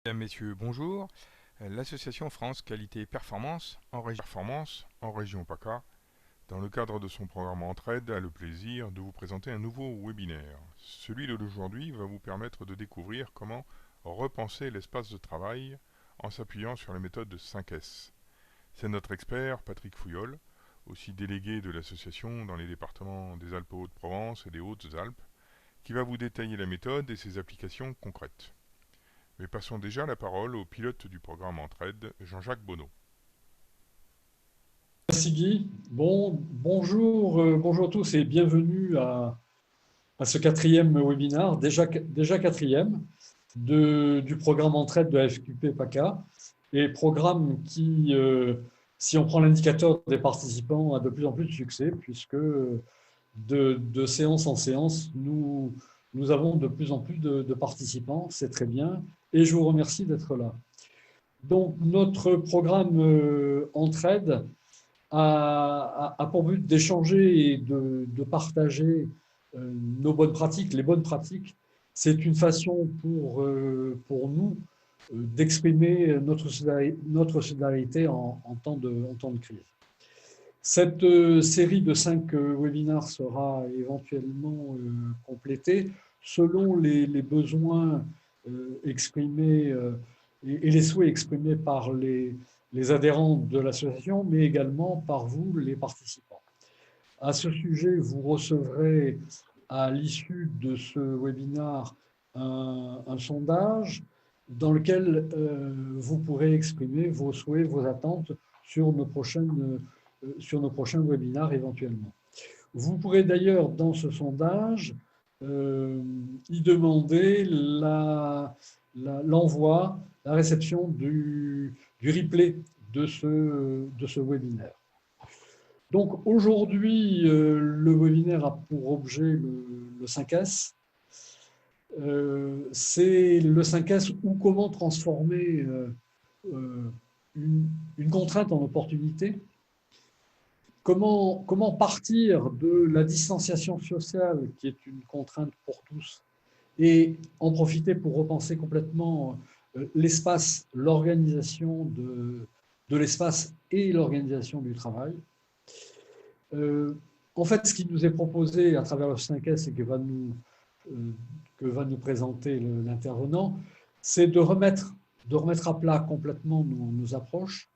Mesdames, Messieurs, bonjour. L'association France Qualité et Performance en région PACA, dans le cadre de son programme Entraide, a le plaisir de vous présenter un nouveau webinaire. Celui d'aujourd'hui va vous permettre de découvrir comment repenser l'espace de travail en s'appuyant sur la méthode 5S. C'est notre expert Patrick Fouillol, aussi délégué de l'association dans les départements des Alpes-Haute-Provence et des Hautes-Alpes, qui va vous détailler la méthode et ses applications concrètes. Mais passons déjà la parole au pilote du programme Entraide, Jean-Jacques Bonneau. Merci Guy. Bonjour à tous et bienvenue à ce quatrième webinaire, déjà quatrième, du programme Entraide de la FQP PACA, et programme qui, si on prend l'indicateur des participants, a de plus en plus de succès, puisque de séance en séance, nous avons de plus en plus de participants, c'est très bien, et je vous remercie d'être là. Donc, notre programme Entraide a pour but d'échanger et de partager nos bonnes pratiques, les bonnes pratiques. C'est une façon pour nous d'exprimer notre solidarité en temps de crise. Cette série de 5 webinaires sera éventuellement complétée selon les besoins exprimés et les souhaits exprimés par les adhérents de l'association, mais également par vous, les participants. À ce sujet, vous recevrez à l'issue de ce webinaire un sondage dans lequel vous pourrez exprimer vos souhaits, vos attentes sur nos prochains webinaires éventuellement. Vous pourrez d'ailleurs, dans ce sondage, y demander l'envoi, la réception du replay de ce webinaire. Donc aujourd'hui, le webinaire a pour objet le 5S. C'est le 5S ou comment transformer une contrainte en opportunité. Comment partir de la distanciation sociale, qui est une contrainte pour tous, et en profiter pour repenser complètement l'espace, l'organisation de l'espace et l'organisation du travail. En fait, ce qui nous est proposé à travers le 5S et que va nous présenter l'intervenant, c'est de remettre à plat complètement nos approches.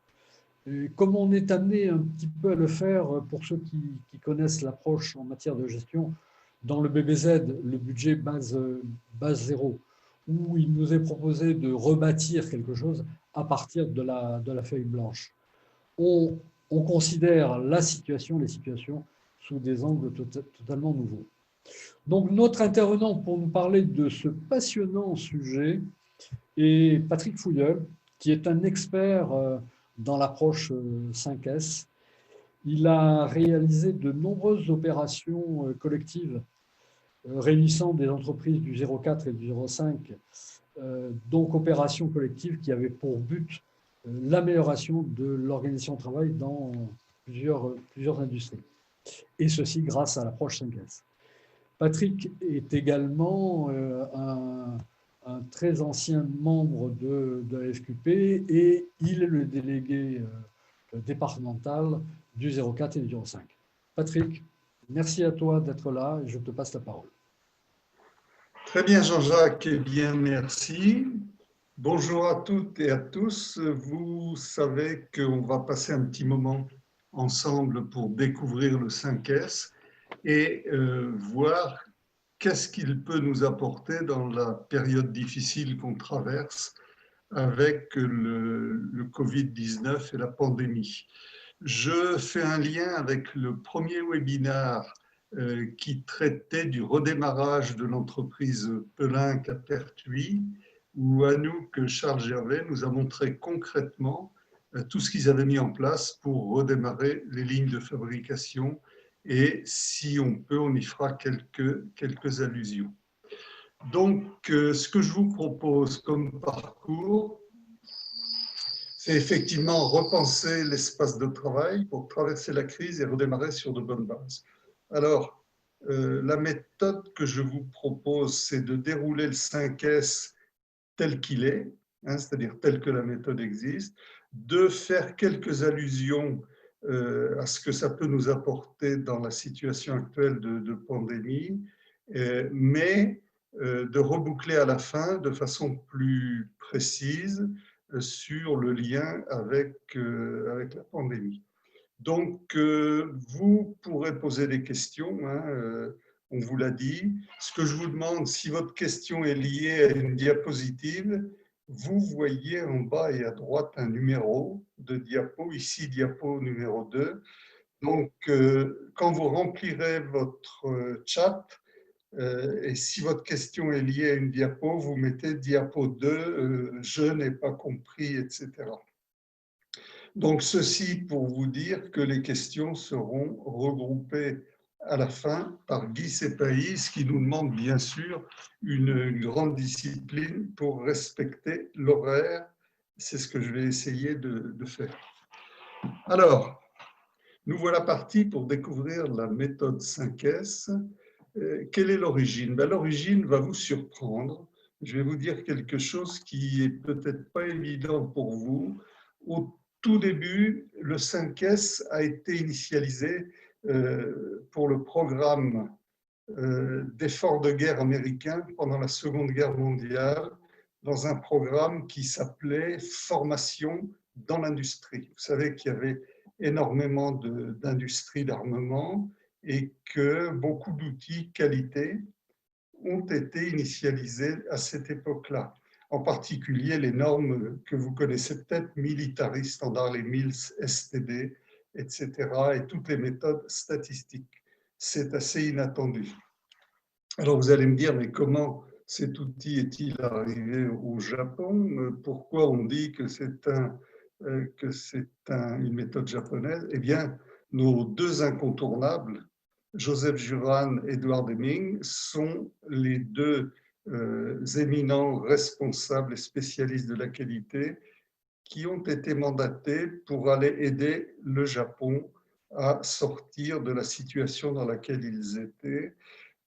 Et comme on est amené un petit peu à le faire pour ceux qui connaissent l'approche en matière de gestion, dans le BBZ, le budget base zéro, où il nous est proposé de rebâtir quelque chose à partir de la feuille blanche. On considère les situations sous des angles totalement nouveaux. Donc notre intervenant pour nous parler de ce passionnant sujet est Patrick Fouilleul, qui est un expert dans l'approche 5S. Il a réalisé de nombreuses opérations collectives réunissant des entreprises du 04 et du 05, donc opérations collectives qui avaient pour but l'amélioration de l'organisation de travail dans plusieurs industries. Et ceci grâce à l'approche 5S. Patrick est également un très ancien membre de la FQP et il est le délégué départemental du 04 et du 05. Patrick, merci à toi d'être là et je te passe la parole. Très bien Jean-Jacques, eh bien merci. Bonjour à toutes et à tous. Vous savez qu'on va passer un petit moment ensemble pour découvrir le 5S et voir qu'est-ce qu'il peut nous apporter dans la période difficile qu'on traverse avec le Covid-19 et la pandémie. Je fais un lien avec le premier webinaire qui traitait du redémarrage de l'entreprise Pelin à Pertuis, où Anouk Charles Gervais nous a montré concrètement tout ce qu'ils avaient mis en place pour redémarrer les lignes de fabrication et si on peut, on y fera quelques allusions. Donc, ce que je vous propose comme parcours, c'est effectivement repenser l'espace de travail pour traverser la crise et redémarrer sur de bonnes bases. Alors, la méthode que je vous propose, c'est de dérouler le 5S tel qu'il est, hein, c'est-à-dire telle que la méthode existe, de faire quelques allusions à ce que ça peut nous apporter dans la situation actuelle de pandémie, mais de reboucler à la fin de façon plus précise sur le lien avec la pandémie. Donc, vous pourrez poser des questions, hein, on vous l'a dit. Ce que je vous demande, si votre question est liée à une diapositive, vous voyez en bas et à droite un numéro de diapo, ici diapo numéro 2. Donc, quand vous remplirez votre chat, et si votre question est liée à une diapo, vous mettez diapo 2, je n'ai pas compris, etc. Donc, ceci pour vous dire que les questions seront regroupées à la fin par Guy Sepaïs, qui nous demande bien sûr une grande discipline pour respecter l'horaire. C'est ce que je vais essayer de faire. Alors, nous voilà partis pour découvrir la méthode 5S. Quelle est l'origine? L'origine va vous surprendre. Je vais vous dire quelque chose qui est peut-être pas évident pour vous. Au tout début, le 5S a été initialisé pour le programme d'efforts de guerre américain pendant la Seconde Guerre mondiale, dans un programme qui s'appelait Formation dans l'industrie. Vous savez qu'il y avait énormément d'industries d'armement et que beaucoup d'outils qualité ont été initialisés à cette époque-là. En particulier les normes que vous connaissez peut-être, Military Standard, les MILS, STD, etc., et toutes les méthodes statistiques. C'est assez inattendu. Alors vous allez me dire, mais comment cet outil est-il arrivé au Japon? Pourquoi on dit que c'est une méthode japonaise? Eh bien, nos deux incontournables, Joseph Juran et Edward Deming, sont les deux éminents responsables et spécialistes de la qualité qui ont été mandatés pour aller aider le Japon à sortir de la situation dans laquelle ils étaient.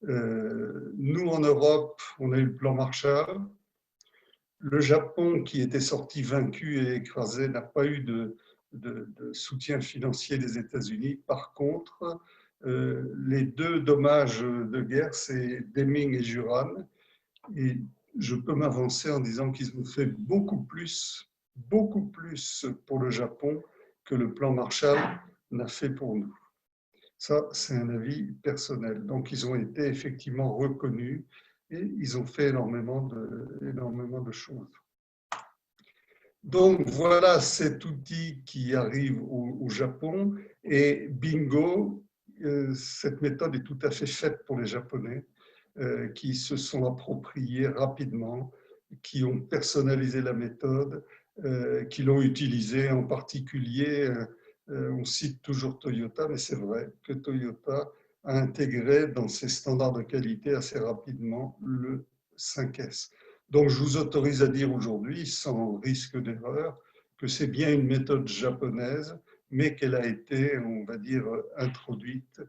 Nous, en Europe, on a eu le plan Marshall. Le Japon, qui était sorti vaincu et écrasé, n'a pas eu de soutien financier des États-Unis. Par contre, les deux dommages de guerre, c'est Deming et Juran. Et je peux m'avancer en disant qu'ils ont fait beaucoup plus pour le Japon que le plan Marshall n'a fait pour nous. Ça, c'est un avis personnel. Donc, ils ont été effectivement reconnus et ils ont fait énormément de choses. Donc, voilà cet outil qui arrive au Japon et bingo, cette méthode est tout à fait faite pour les Japonais qui se sont appropriés rapidement, qui ont personnalisé la méthode, qui l'ont utilisée en particulier. On cite toujours Toyota, mais c'est vrai que Toyota a intégré dans ses standards de qualité assez rapidement le 5S. Donc, je vous autorise à dire aujourd'hui, sans risque d'erreur, que c'est bien une méthode japonaise, mais qu'elle a été, on va dire, introduite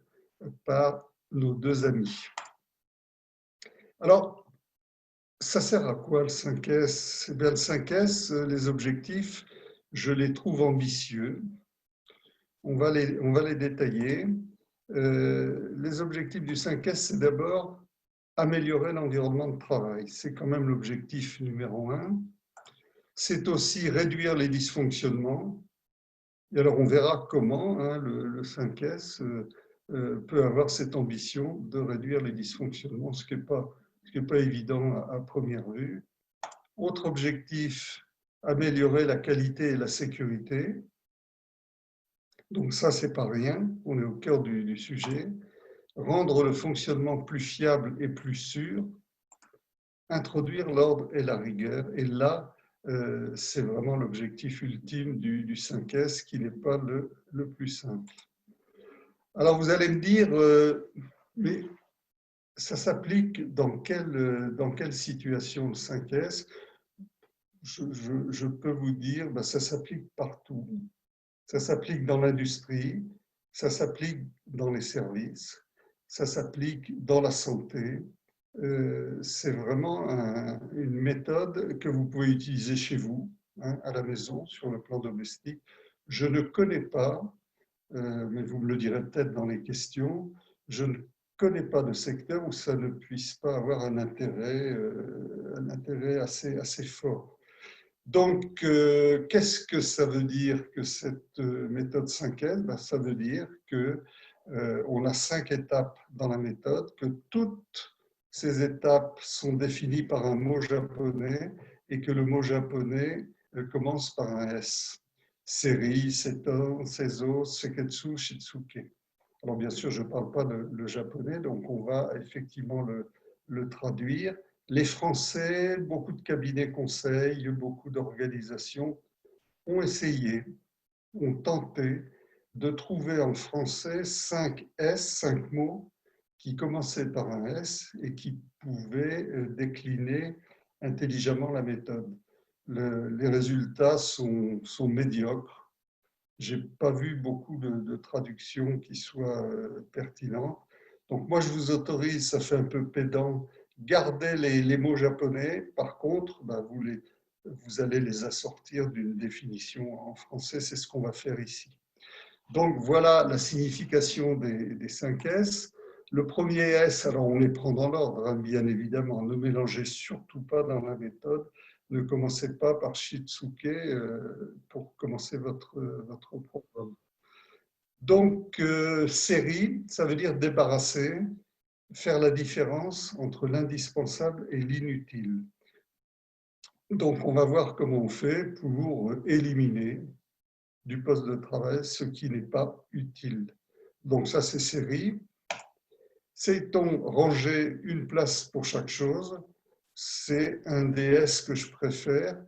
par nos deux amis. Alors, ça sert à quoi le 5S? Eh bien, le 5S, les objectifs, je les trouve ambitieux. On va les détailler. Les objectifs du 5S, c'est d'abord améliorer l'environnement de travail. C'est quand même l'objectif numéro 1. C'est aussi réduire les dysfonctionnements. Et alors, on verra comment hein, le 5S peut avoir cette ambition de réduire les dysfonctionnements, ce qui n'est pas évident à première vue. Autre objectif, améliorer la qualité et la sécurité. Donc ça, c'est pas rien, on est au cœur du sujet. Rendre le fonctionnement plus fiable et plus sûr. Introduire l'ordre et la rigueur. Et là, c'est vraiment l'objectif ultime du 5S qui n'est pas le plus simple. Alors vous allez me dire, mais ça s'applique dans quelle situation le 5S? Je peux vous dire, ben, ça s'applique partout. Ça s'applique dans l'industrie, ça s'applique dans les services, ça s'applique dans la santé, c'est vraiment une méthode que vous pouvez utiliser chez vous, hein, à la maison, sur le plan domestique. Je ne connais pas, mais vous me le direz peut-être dans les questions, je ne connais pas de secteur où ça ne puisse pas avoir un intérêt assez fort. Donc, qu'est-ce que ça veut dire que cette méthode 5S? Ben, ça veut dire que on a 5 étapes dans la méthode, que toutes ces étapes sont définies par un mot japonais et que le mot japonais commence par un S. Seri, seto, seizo, seketsu, shitsuke. Alors bien sûr, je ne parle pas le japonais, donc on va effectivement le traduire. Les Français, beaucoup de cabinets conseils, beaucoup d'organisations ont essayé, ont tenté de trouver en français 5 S, 5 mots qui commençaient par un S et qui pouvaient décliner intelligemment la méthode. Les résultats sont médiocres. Je n'ai pas vu beaucoup de traductions qui soient pertinentes. Donc moi, je vous autorise, ça fait un peu pédant, gardez les mots japonais. Par contre, ben, vous allez les assortir d'une définition en français. C'est ce qu'on va faire ici. Donc voilà la signification des 5 S. Le premier S, alors on les prend dans l'ordre, hein, bien évidemment. Ne mélangez surtout pas dans la méthode. Ne commencez pas par Shitsuke pour commencer votre programme. Donc, série, ça veut dire débarrasser, faire la différence entre l'indispensable et l'inutile. Donc, on va voir comment on fait pour éliminer du poste de travail ce qui n'est pas utile. Donc, ça, c'est série. Sait-on ranger une place pour chaque chose? C'est un DS que je préfère.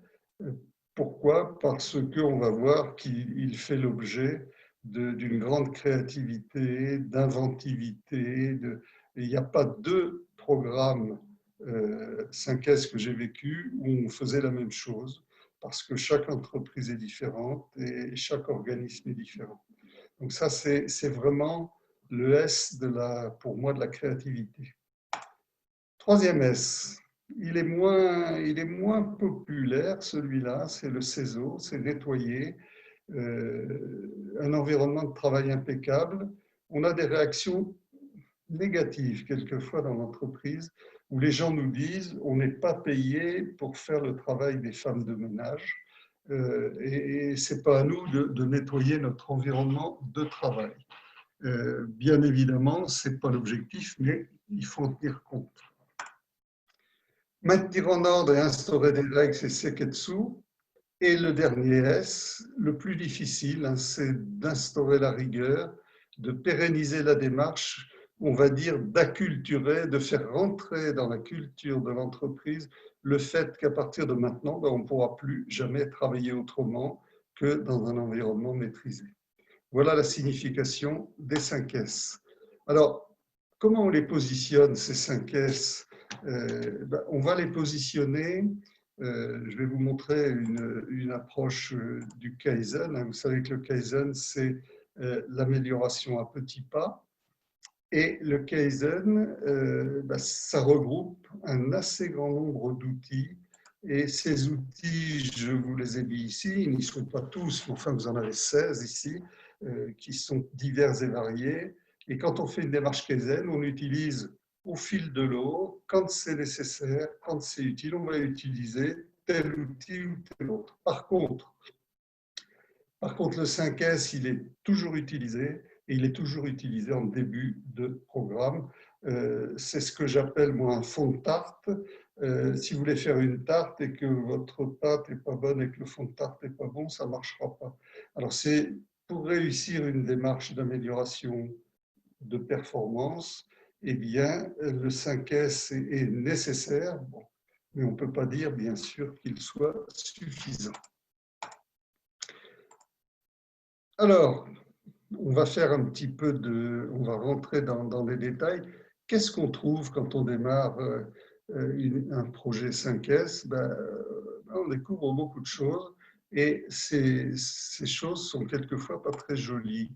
Pourquoi? Parce qu'on va voir qu'il fait l'objet d'une grande créativité, d'inventivité. Il n'y a pas deux programmes 5S que j'ai vécu où on faisait la même chose, parce que chaque entreprise est différente et chaque organisme est différent. Donc ça, c'est vraiment le S pour moi de la créativité. Troisième S, il est moins populaire, celui-là, c'est le CESO, c'est nettoyer, un environnement de travail impeccable. On a des réactions négatives quelquefois dans l'entreprise où les gens nous disent on n'est pas payé pour faire le travail des femmes de ménage et ce n'est pas à nous de nettoyer notre environnement de travail. Bien évidemment, ce n'est pas l'objectif, mais il faut en tenir compte. Maintenir en ordre et instaurer des règles, c'est Seketsu. Et le dernier S, le plus difficile, hein, c'est d'instaurer la rigueur, de pérenniser la démarche, on va dire d'acculturer, de faire rentrer dans la culture de l'entreprise le fait qu'à partir de maintenant, on ne pourra plus jamais travailler autrement que dans un environnement maîtrisé. Voilà la signification des 5 S. Alors, comment on les positionne, ces 5 S? On va les positionner, je vais vous montrer une approche du Kaizen. Vous savez que le Kaizen, c'est l'amélioration à petits pas. Et le Kaizen, ça regroupe un assez grand nombre d'outils. Et ces outils, je vous les ai mis ici, ils n'y sont pas tous, mais enfin vous en avez 16 ici, qui sont divers et variés. Et quand on fait une démarche Kaizen, on utilise au fil de l'eau, quand c'est nécessaire, quand c'est utile, on va utiliser tel outil ou tel autre. Par contre, le 5S, il est toujours utilisé et il est toujours utilisé en début de programme. C'est ce que j'appelle moi un fond de tarte. Si vous voulez faire une tarte et que votre pâte n'est pas bonne et que le fond de tarte n'est pas bon, ça ne marchera pas. Alors c'est pour réussir une démarche d'amélioration de performance, eh bien le 5S est nécessaire, bon, mais on ne peut pas dire bien sûr qu'il soit suffisant. Alors, on va faire un petit peu on va rentrer dans les détails. Qu'est-ce qu'on trouve quand on démarre un projet 5S? On découvre beaucoup de choses et ces choses sont quelquefois pas très jolies.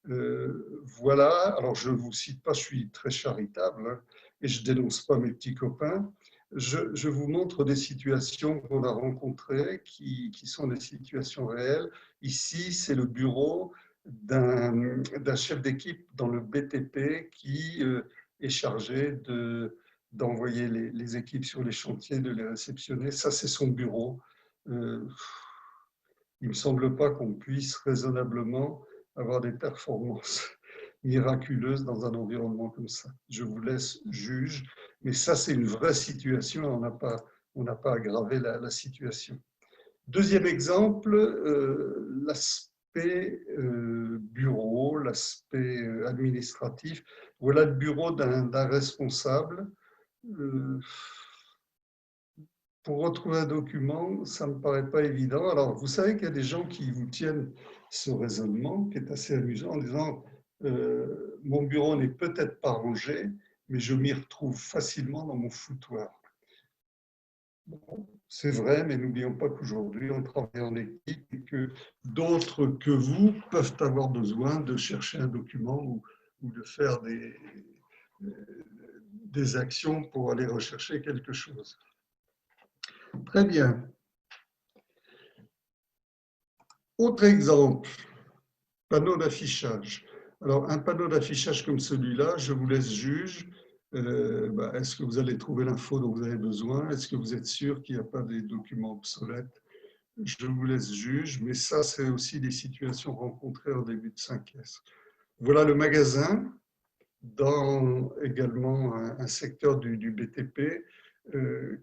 Voilà, alors je ne vous cite pas, je suis très charitable, hein, et je dénonce pas mes petits copains, je vous montre des situations qu'on a rencontrées qui sont des situations réelles. Ici, c'est le bureau d'un chef d'équipe dans le BTP qui est chargé d'envoyer les équipes sur les chantiers, de les réceptionner. Ça, c'est son bureau. Il ne me semble pas qu'on puisse raisonnablement avoir des performances miraculeuses dans un environnement comme ça. Je vous laisse juge, mais ça, c'est une vraie situation. On n'a pas aggravé la situation. Deuxième exemple, l'aspect bureau, l'aspect administratif. Voilà le bureau d'un responsable. Pour retrouver un document, ça ne me paraît pas évident. Alors, vous savez qu'il y a des gens qui vous tiennent ce raisonnement, qui est assez amusant, en disant mon bureau n'est peut-être pas rangé, mais je m'y retrouve facilement dans mon foutoir. Bon, c'est vrai, mais n'oublions pas qu'aujourd'hui, on travaille en équipe et que d'autres que vous peuvent avoir besoin de chercher un document ou de faire des actions pour aller rechercher quelque chose. Très bien. Autre exemple, panneau d'affichage. Alors, un panneau d'affichage comme celui-là, je vous laisse juge. Est-ce que vous allez trouver l'info dont vous avez besoin? Est-ce que vous êtes sûr qu'il n'y a pas des documents obsolètes? Je vous laisse juge, mais ça, c'est aussi des situations rencontrées en début de 5S. Voilà le magasin, dans également un secteur du BTP.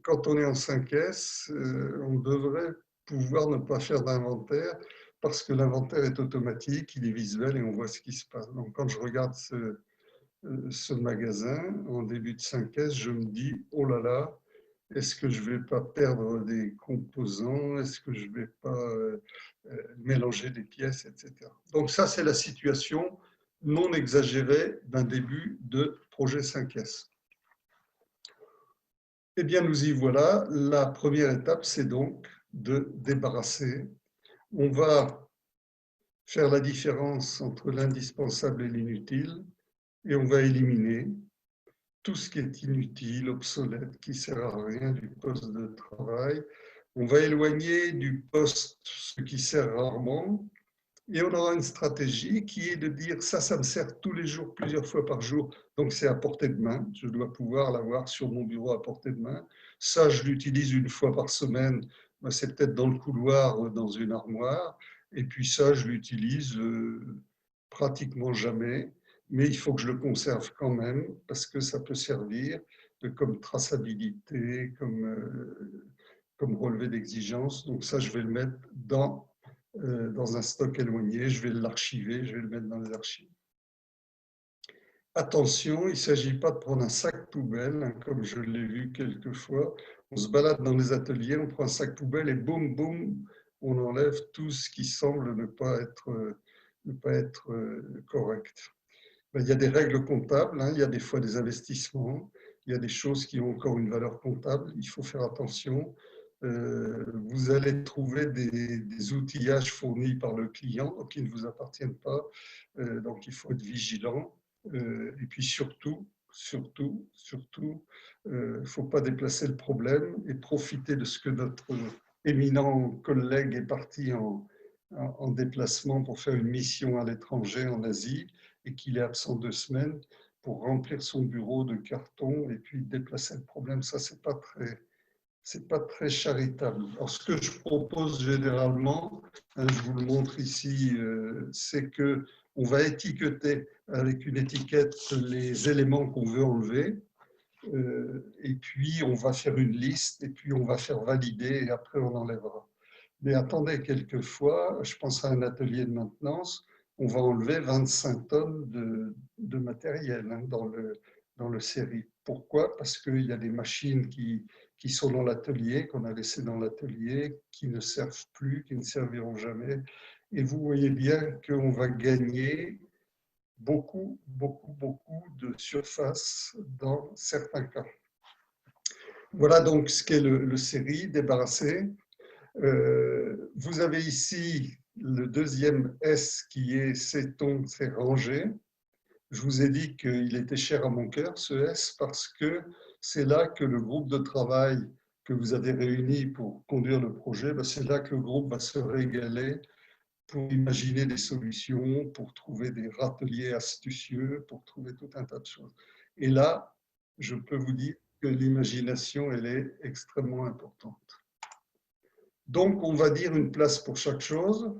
Quand on est en 5S, on devrait pouvoir ne pas faire d'inventaire parce que l'inventaire est automatique, il est visuel et on voit ce qui se passe. Donc quand je regarde ce magasin en début de 5S, je me dis, oh là là, est-ce que je ne vais pas perdre des composants? Est-ce que je ne vais pas mélanger des pièces, etc. Donc ça, c'est la situation non exagérée d'un début de projet 5S. Eh bien, nous y voilà. La première étape, c'est donc de débarrasser. On va faire la différence entre l'indispensable et l'inutile et on va éliminer tout ce qui est inutile, obsolète, qui ne sert à rien du poste de travail. On va éloigner du poste ce qui sert rarement et on aura une stratégie qui est de dire ça me sert tous les jours, plusieurs fois par jour, donc c'est à portée de main. Je dois pouvoir l'avoir sur mon bureau à portée de main. Ça, je l'utilise une fois par semaine. C'est peut-être dans le couloir, dans une armoire. Et puis ça, je l'utilise pratiquement jamais. Mais il faut que je le conserve quand même parce que ça peut servir comme traçabilité, comme relevé d'exigence. Donc ça, je vais le mettre dans un stock éloigné, je vais l'archiver, je vais le mettre dans les archives. Attention, il ne s'agit pas de prendre un sac poubelle, hein, comme je l'ai vu quelquefois. On se balade dans les ateliers, on prend un sac poubelle et boum, boum, on enlève tout ce qui semble ne pas être correct. Ben, il y a des règles comptables, hein, il y a des fois des investissements, il y a des choses qui ont encore une valeur comptable, il faut faire attention. Vous allez trouver des outillages fournis par le client qui ne vous appartiennent pas, donc il faut être vigilant. Et puis surtout, il ne faut pas déplacer le problème et profiter de ce que notre éminent collègue est parti en déplacement pour faire une mission à l'étranger en Asie et qu'il est absent 2 semaines pour remplir son bureau de carton et puis déplacer le problème. Ça, c'est pas très charitable. Alors, ce que je propose généralement, hein, je vous le montre ici, c'est que on va étiqueter avec une étiquette les éléments qu'on veut enlever, et puis on va faire une liste, et puis on va faire valider, et après on enlèvera. Mais attendez, quelquefois, je pense à un atelier de maintenance, on va enlever 25 tonnes de matériel, hein, dans le série. Pourquoi? Parce qu'il y a des machines qui sont dans l'atelier, qu'on a laissées dans l'atelier, qui ne servent plus, qui ne serviront jamais. Et vous voyez bien qu'on va gagner beaucoup de surface dans certains cas. Voilà donc ce qu'est le série débarrassé. Vous avez ici le deuxième S qui est sait-on, c'est rangé. Je vous ai dit qu'il était cher à mon cœur, ce S, parce que c'est là que le groupe de travail que vous avez réuni pour conduire le projet, c'est là que le groupe va se régaler pour imaginer des solutions, pour trouver des râteliers astucieux, pour trouver tout un tas de choses. Et là, je peux vous dire que l'imagination, elle est extrêmement importante. Donc, on va dire une place pour chaque chose.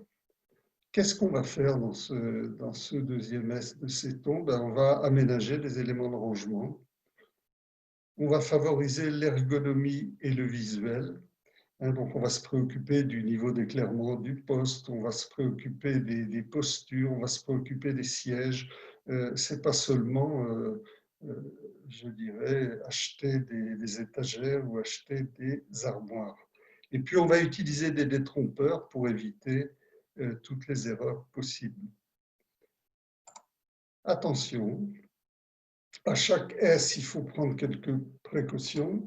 Qu'est-ce qu'on va faire dans ce deuxième S de CETON? On va aménager des éléments de rangement. On va favoriser l'ergonomie et le visuel. Donc, on va se préoccuper du niveau d'éclairement du poste, on va se préoccuper des postures, on va se préoccuper des sièges. Ce n'est pas seulement, je dirais, acheter des étagères ou acheter des armoires. Et puis, on va utiliser des détrompeurs pour éviter toutes les erreurs possibles. Attention, à chaque S, il faut prendre quelques précautions.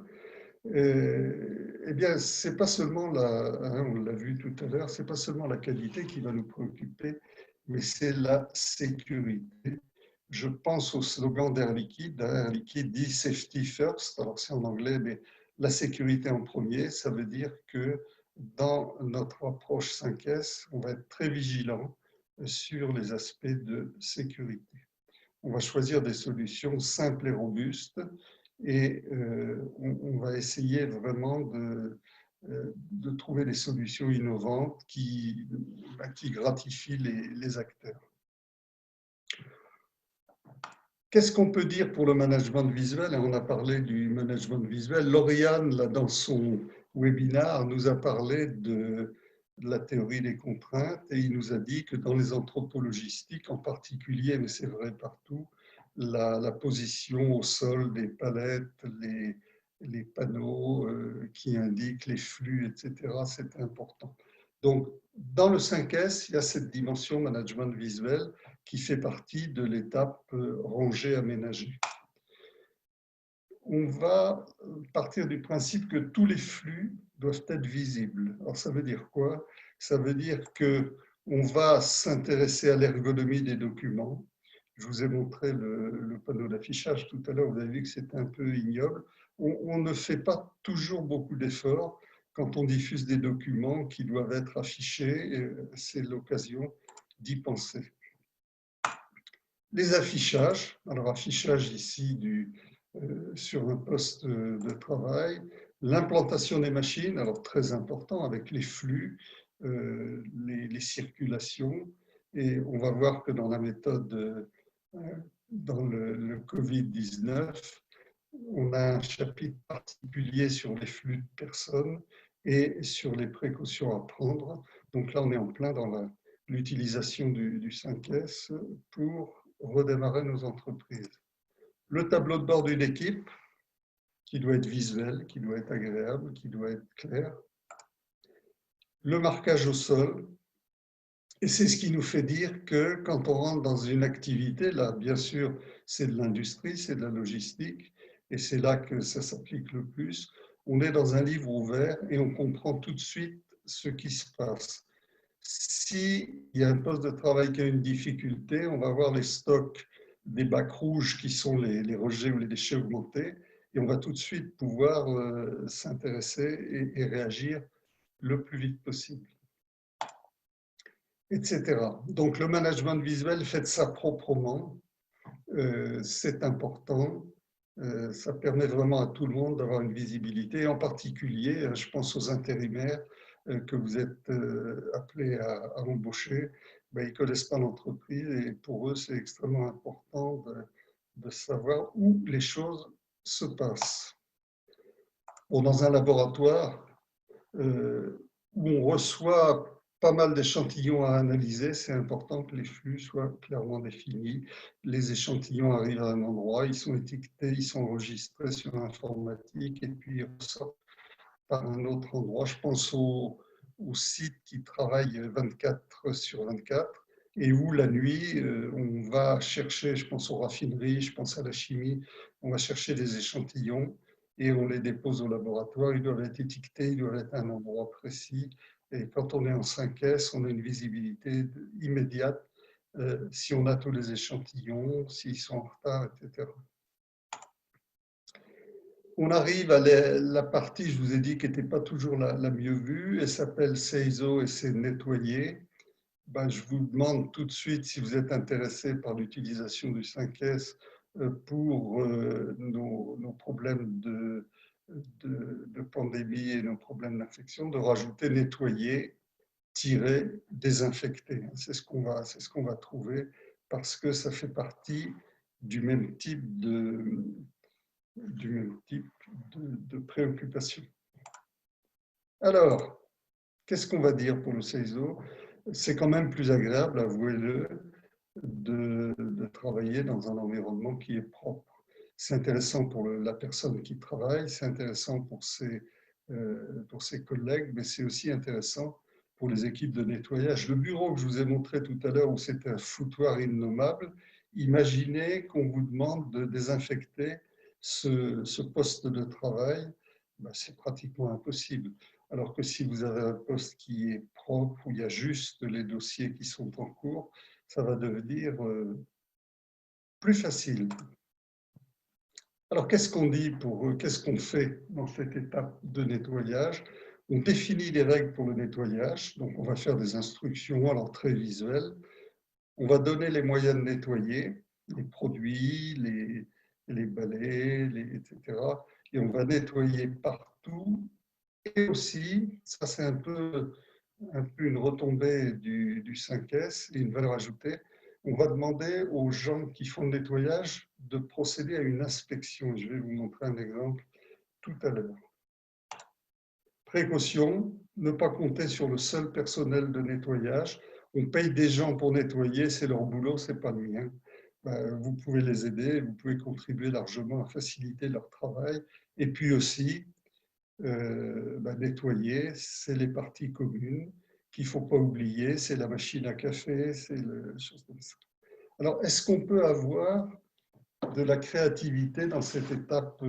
Eh bien, c'est pas seulement on l'a vu tout à l'heure, c'est pas seulement la qualité qui va nous préoccuper, mais c'est la sécurité. Je pense au slogan d'Air Liquide. Air Liquide dit Safety First. Alors c'est en anglais, mais la sécurité en premier, ça veut dire que dans notre approche 5S, on va être très vigilant sur les aspects de sécurité. On va choisir des solutions simples et robustes et on va essayer vraiment de trouver des solutions innovantes qui gratifient les acteurs. Qu'est-ce qu'on peut dire pour le management visuel? On a parlé du management visuel. Lauriane, là, dans son webinaire, nous a parlé de la théorie des contraintes et il nous a dit que dans les entrepôts logistiques en particulier, mais c'est vrai partout, la position au sol des palettes, les panneaux qui indiquent les flux, etc., c'est important. Donc, dans le 5S, il y a cette dimension management visuel qui fait partie de l'étape rangée aménagée. On va partir du principe que tous les flux doivent être visibles. Alors, ça veut dire quoi? Ça veut dire qu'on va s'intéresser à l'ergonomie des documents. Je vous ai montré le panneau d'affichage tout à l'heure, vous avez vu que c'était un peu ignoble. On ne fait pas toujours beaucoup d'efforts quand on diffuse des documents qui doivent être affichés. C'est l'occasion d'y penser. Les affichages, alors affichage ici sur le poste de travail, l'implantation des machines, alors très important avec les flux, les circulations, et on va voir que dans la méthode, dans le Covid-19, on a un chapitre particulier sur les flux de personnes et sur les précautions à prendre. Donc là, on est en plein dans l'utilisation du 5S pour redémarrer nos entreprises. Le tableau de bord d'une équipe qui doit être visuel, qui doit être agréable, qui doit être clair. Le marquage au sol. Et c'est ce qui nous fait dire que quand on rentre dans une activité, là, bien sûr, c'est de l'industrie, c'est de la logistique, et c'est là que ça s'applique le plus. On est dans un livre ouvert et on comprend tout de suite ce qui se passe. S'il y a un poste de travail qui a une difficulté, on va voir les stocks des bacs rouges qui sont les rejets ou les déchets augmentés, et on va tout de suite pouvoir s'intéresser et réagir le plus vite possible, etc. Donc le management visuel, faites ça proprement, c'est important, ça permet vraiment à tout le monde d'avoir une visibilité, en particulier, je pense aux intérimaires que vous êtes appelés à embaucher, ils ne connaissent pas l'entreprise et pour eux c'est extrêmement important de savoir où les choses se passent. Bon, dans un laboratoire où on reçoit pas mal d'échantillons à analyser, c'est important que les flux soient clairement définis. Les échantillons arrivent à un endroit, ils sont étiquetés, ils sont enregistrés sur l'informatique et puis ils ressortent par un autre endroit. Je pense aux sites qui travaillent 24 sur 24 et où la nuit, on va chercher, je pense aux raffineries, je pense à la chimie, on va chercher des échantillons et on les dépose au laboratoire. Ils doivent être étiquetés, ils doivent être à un endroit précis. Et quand on est en 5S, on a une visibilité immédiate si on a tous les échantillons, s'ils sont en retard, etc. On arrive à la partie, je vous ai dit, qui n'était pas toujours la mieux vue. Elle s'appelle CEISO et c'est nettoyer. Ben, je vous demande tout de suite si vous êtes intéressé par l'utilisation du 5S pour nos problèmes de pandémie et nos problèmes d'infection, de rajouter nettoyer, tirer, désinfecter. C'est ce qu'on va trouver parce que ça fait partie du même type de préoccupation. Alors, qu'est-ce qu'on va dire pour le CEISO? C'est quand même plus agréable, avouez-le, de travailler dans un environnement qui est propre. C'est intéressant pour la personne qui travaille, c'est intéressant pour ses collègues, mais c'est aussi intéressant pour les équipes de nettoyage. Le bureau que je vous ai montré tout à l'heure, où c'était un foutoir innommable, imaginez qu'on vous demande de désinfecter ce poste de travail, ben c'est pratiquement impossible. Alors que si vous avez un poste qui est propre, où il y a juste les dossiers qui sont en cours, ça va devenir plus facile. Alors, qu'est-ce qu'on fait dans cette étape de nettoyage? On définit les règles pour le nettoyage, donc on va faire des instructions, alors très visuelles. On va donner les moyens de nettoyer, les produits, les balais, etc. Et on va nettoyer partout. Et aussi, ça c'est un peu une retombée du 5S et une valeur ajoutée, on va demander aux gens qui font le nettoyage de procéder à une inspection. Je vais vous montrer un exemple tout à l'heure. Précaution, ne pas compter sur le seul personnel de nettoyage. On paye des gens pour nettoyer, c'est leur boulot, c'est pas le mien. Vous pouvez les aider, vous pouvez contribuer largement à faciliter leur travail. Et puis aussi, nettoyer, c'est les parties communes qu'il ne faut pas oublier, c'est la machine à café, c'est les choses comme ça. Alors, est-ce qu'on peut avoir de la créativité dans cette étape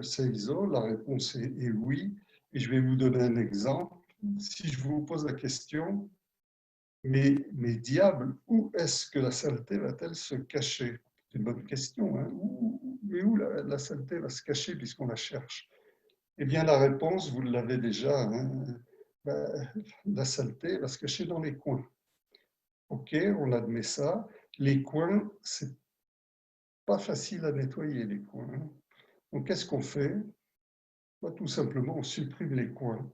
CEISO? La réponse est oui, et je vais vous donner un exemple. Si je vous pose la question, mais diable, où est-ce que la saleté va-t-elle se cacher? C'est une bonne question, hein? Mais où la saleté va se cacher puisqu'on la cherche? Eh bien, la réponse, vous l'avez déjà, hein, la saleté va se cacher dans les coins. OK, on admet ça. Les coins, c'est pas facile à nettoyer, les coins. Hein. Donc, qu'est-ce qu'on fait? Tout simplement, on supprime les coins.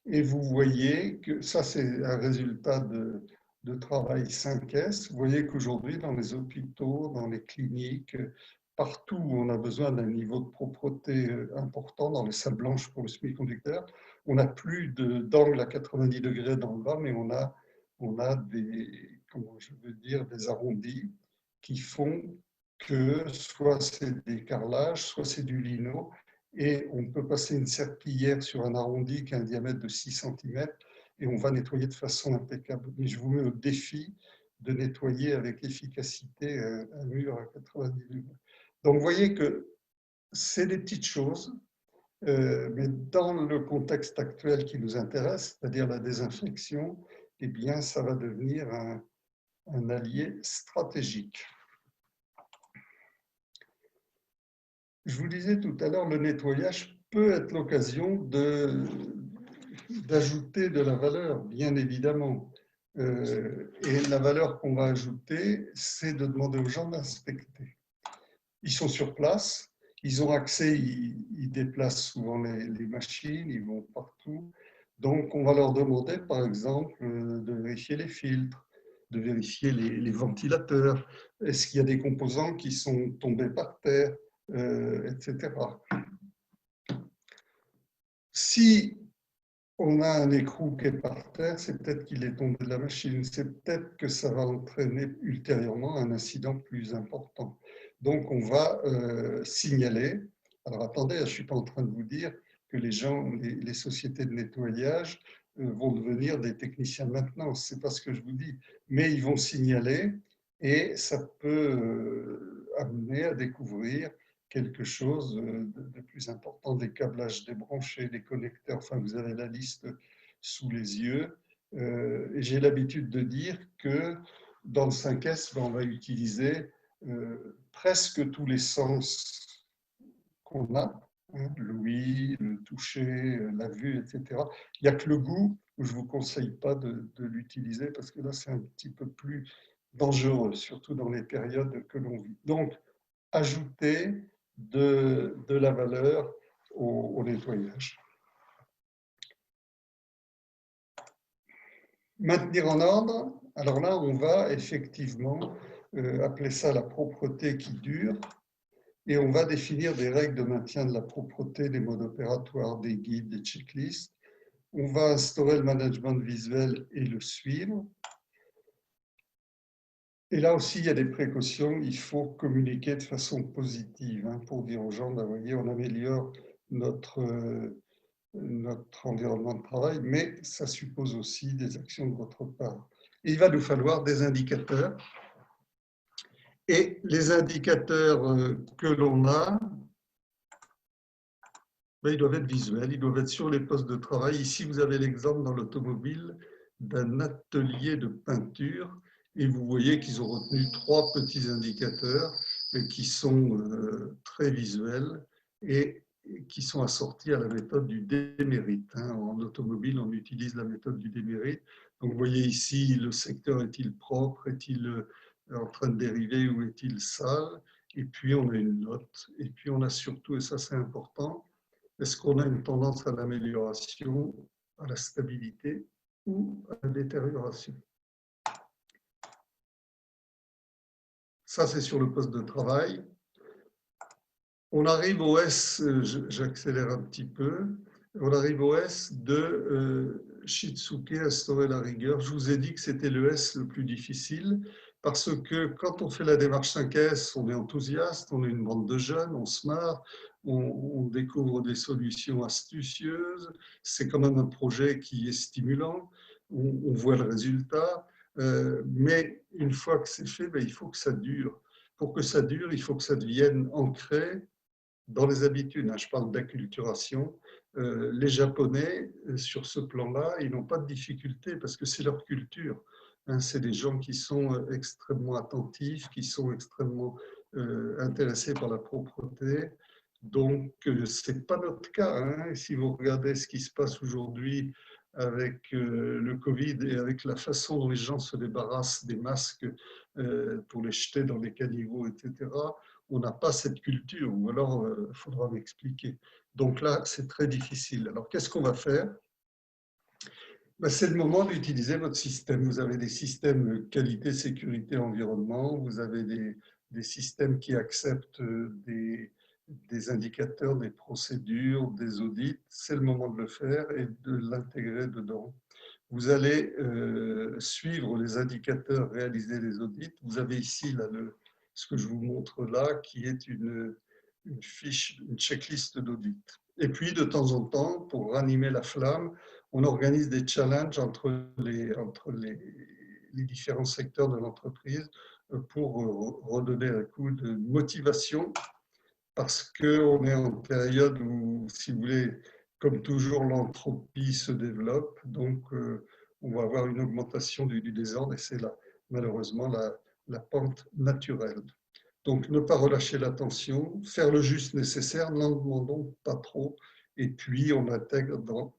Et vous voyez que ça, c'est un résultat de travail 5S. Vous voyez qu'aujourd'hui, dans les hôpitaux, dans les cliniques, partout où on a besoin d'un niveau de propreté important, dans les salles blanches pour le semi-conducteur, on n'a plus d'angle à 90 degrés dans le bas, mais on a des, comment je veux dire, des arrondis qui font que soit c'est des carrelages, soit c'est du lino, et on peut passer une serpillière sur un arrondi qui a un diamètre de 6 cm et on va nettoyer de façon impeccable. Mais je vous mets au défi de nettoyer avec efficacité un mur à 90 degrés. Donc vous voyez que c'est des petites choses, mais dans le contexte actuel qui nous intéresse, c'est-à-dire la désinfection, eh bien ça va devenir un allié stratégique. Je vous disais tout à l'heure, le nettoyage peut être l'occasion d'ajouter de la valeur, bien évidemment. Et la valeur qu'on va ajouter, c'est de demander aux gens d'inspecter. Ils sont sur place, ils ont accès, ils déplacent souvent les machines, ils vont partout. Donc, on va leur demander, par exemple, de vérifier les filtres, de vérifier les ventilateurs. Est-ce qu'il y a des composants qui sont tombés par terre, etc. Si on a un écrou qui est par terre, c'est peut-être qu'il est tombé de la machine, c'est peut-être que ça va entraîner ultérieurement un incident plus important. Donc on va signaler. Alors attendez, je ne suis pas en train de vous dire que les gens, les sociétés de nettoyage vont devenir des techniciens de maintenance, ce n'est pas ce que je vous dis, mais ils vont signaler et ça peut amener à découvrir quelque chose de plus important, des câblages débranchés, des connecteurs, enfin vous avez la liste sous les yeux. Et j'ai l'habitude de dire que dans le 5S, on va utiliser presque tous les sens qu'on a, hein, l'ouïe, le toucher, la vue, etc. Il n'y a que le goût où je ne vous conseille pas de l'utiliser parce que là, c'est un petit peu plus dangereux, surtout dans les périodes que l'on vit. Donc, ajouter de la valeur au nettoyage. Maintenir en ordre, alors là, on va effectivement appeler ça la propreté qui dure. Et on va définir des règles de maintien de la propreté, des modes opératoires, des guides, des checklists. On va instaurer le management visuel et le suivre. Et là aussi, il y a des précautions. Il faut communiquer de façon positive hein, pour dire aux gens, ben, voyez, on améliore notre environnement de travail, mais ça suppose aussi des actions de votre part. Et il va nous falloir des indicateurs. Et les indicateurs que l'on a, ben, ils doivent être visuels, ils doivent être sur les postes de travail. Ici, vous avez l'exemple dans l'automobile d'un atelier de peinture et vous voyez qu'ils ont retenu 3 petits indicateurs qui sont très visuels et qui sont assortis à la méthode du démérite. Hein. En automobile, on utilise la méthode du démérite. Donc, vous voyez ici, le secteur est-il propre, est-il en train de dériver ou est-il sale? Et puis, on a une note. Et puis, on a surtout, et ça c'est important, est-ce qu'on a une tendance à l'amélioration, à la stabilité ou à la détérioration? Ça, c'est sur le poste de travail. On arrive au S, j'accélère un petit peu, on arrive au S de Shitsuke, instaurer la rigueur. Je vous ai dit que c'était le S le plus difficile parce que quand on fait la démarche 5S, on est enthousiaste, on est une bande de jeunes, on se marre, on découvre des solutions astucieuses, c'est quand même un projet qui est stimulant, on voit le résultat, mais une fois que c'est fait, ben, il faut que ça dure. Pour que ça dure, il faut que ça devienne ancré dans les habitudes. Je parle d'acculturation. Les Japonais, sur ce plan-là, ils n'ont pas de difficulté parce que c'est leur culture. C'est des gens qui sont extrêmement attentifs, qui sont extrêmement intéressés par la propreté. Donc, ce n'est pas notre cas. Hein. Si vous regardez ce qui se passe aujourd'hui avec le Covid et avec la façon dont les gens se débarrassent des masques pour les jeter dans les caniveaux, etc., on n'a pas cette culture, ou alors il faudra m'expliquer. Donc là, c'est très difficile. Alors, qu'est-ce qu'on va faire? Ben, c'est le moment d'utiliser votre système. Vous avez des systèmes qualité, sécurité, environnement, vous avez des systèmes qui acceptent des indicateurs, des procédures, des audits. C'est le moment de le faire et de l'intégrer dedans. Vous allez suivre les indicateurs, réaliser les audits. Vous avez ici là, ce que je vous montre là, qui est une fiche, une checklist d'audit. Et puis, de temps en temps, pour ranimer la flamme, on organise des challenges entre les différents secteurs de l'entreprise pour redonner un coup de motivation parce qu'on est en période où, si vous voulez, comme toujours, l'entropie se développe. Donc, on va avoir une augmentation du désordre et c'est malheureusement la pente naturelle. Donc, ne pas relâcher l'attention, faire le juste nécessaire, n'en demandons pas trop. Et puis, on intègre dans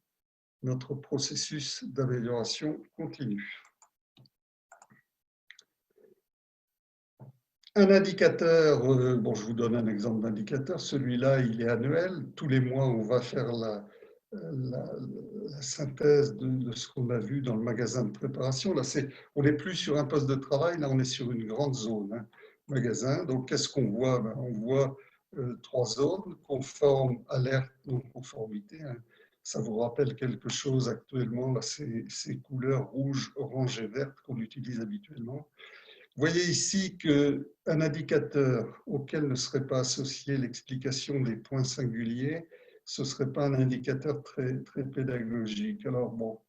notre processus d'amélioration continue. Un indicateur, bon, je vous donne un exemple d'indicateur. Celui-là, il est annuel. Tous les mois, on va faire la synthèse de ce qu'on a vu dans le magasin de préparation. Là, on n'est plus sur un poste de travail, là, on est sur une grande zone, hein, magasin. Donc, qu'est-ce qu'on voit? Ben, on voit 3 zones, conforme, alerte, non-conformité. Hein. Ça vous rappelle quelque chose actuellement, là, ces couleurs rouge, orange et verte qu'on utilise habituellement. Vous voyez ici qu'un indicateur auquel ne serait pas associée l'explication des points singuliers, ce ne serait pas un indicateur très, très pédagogique. Alors bon,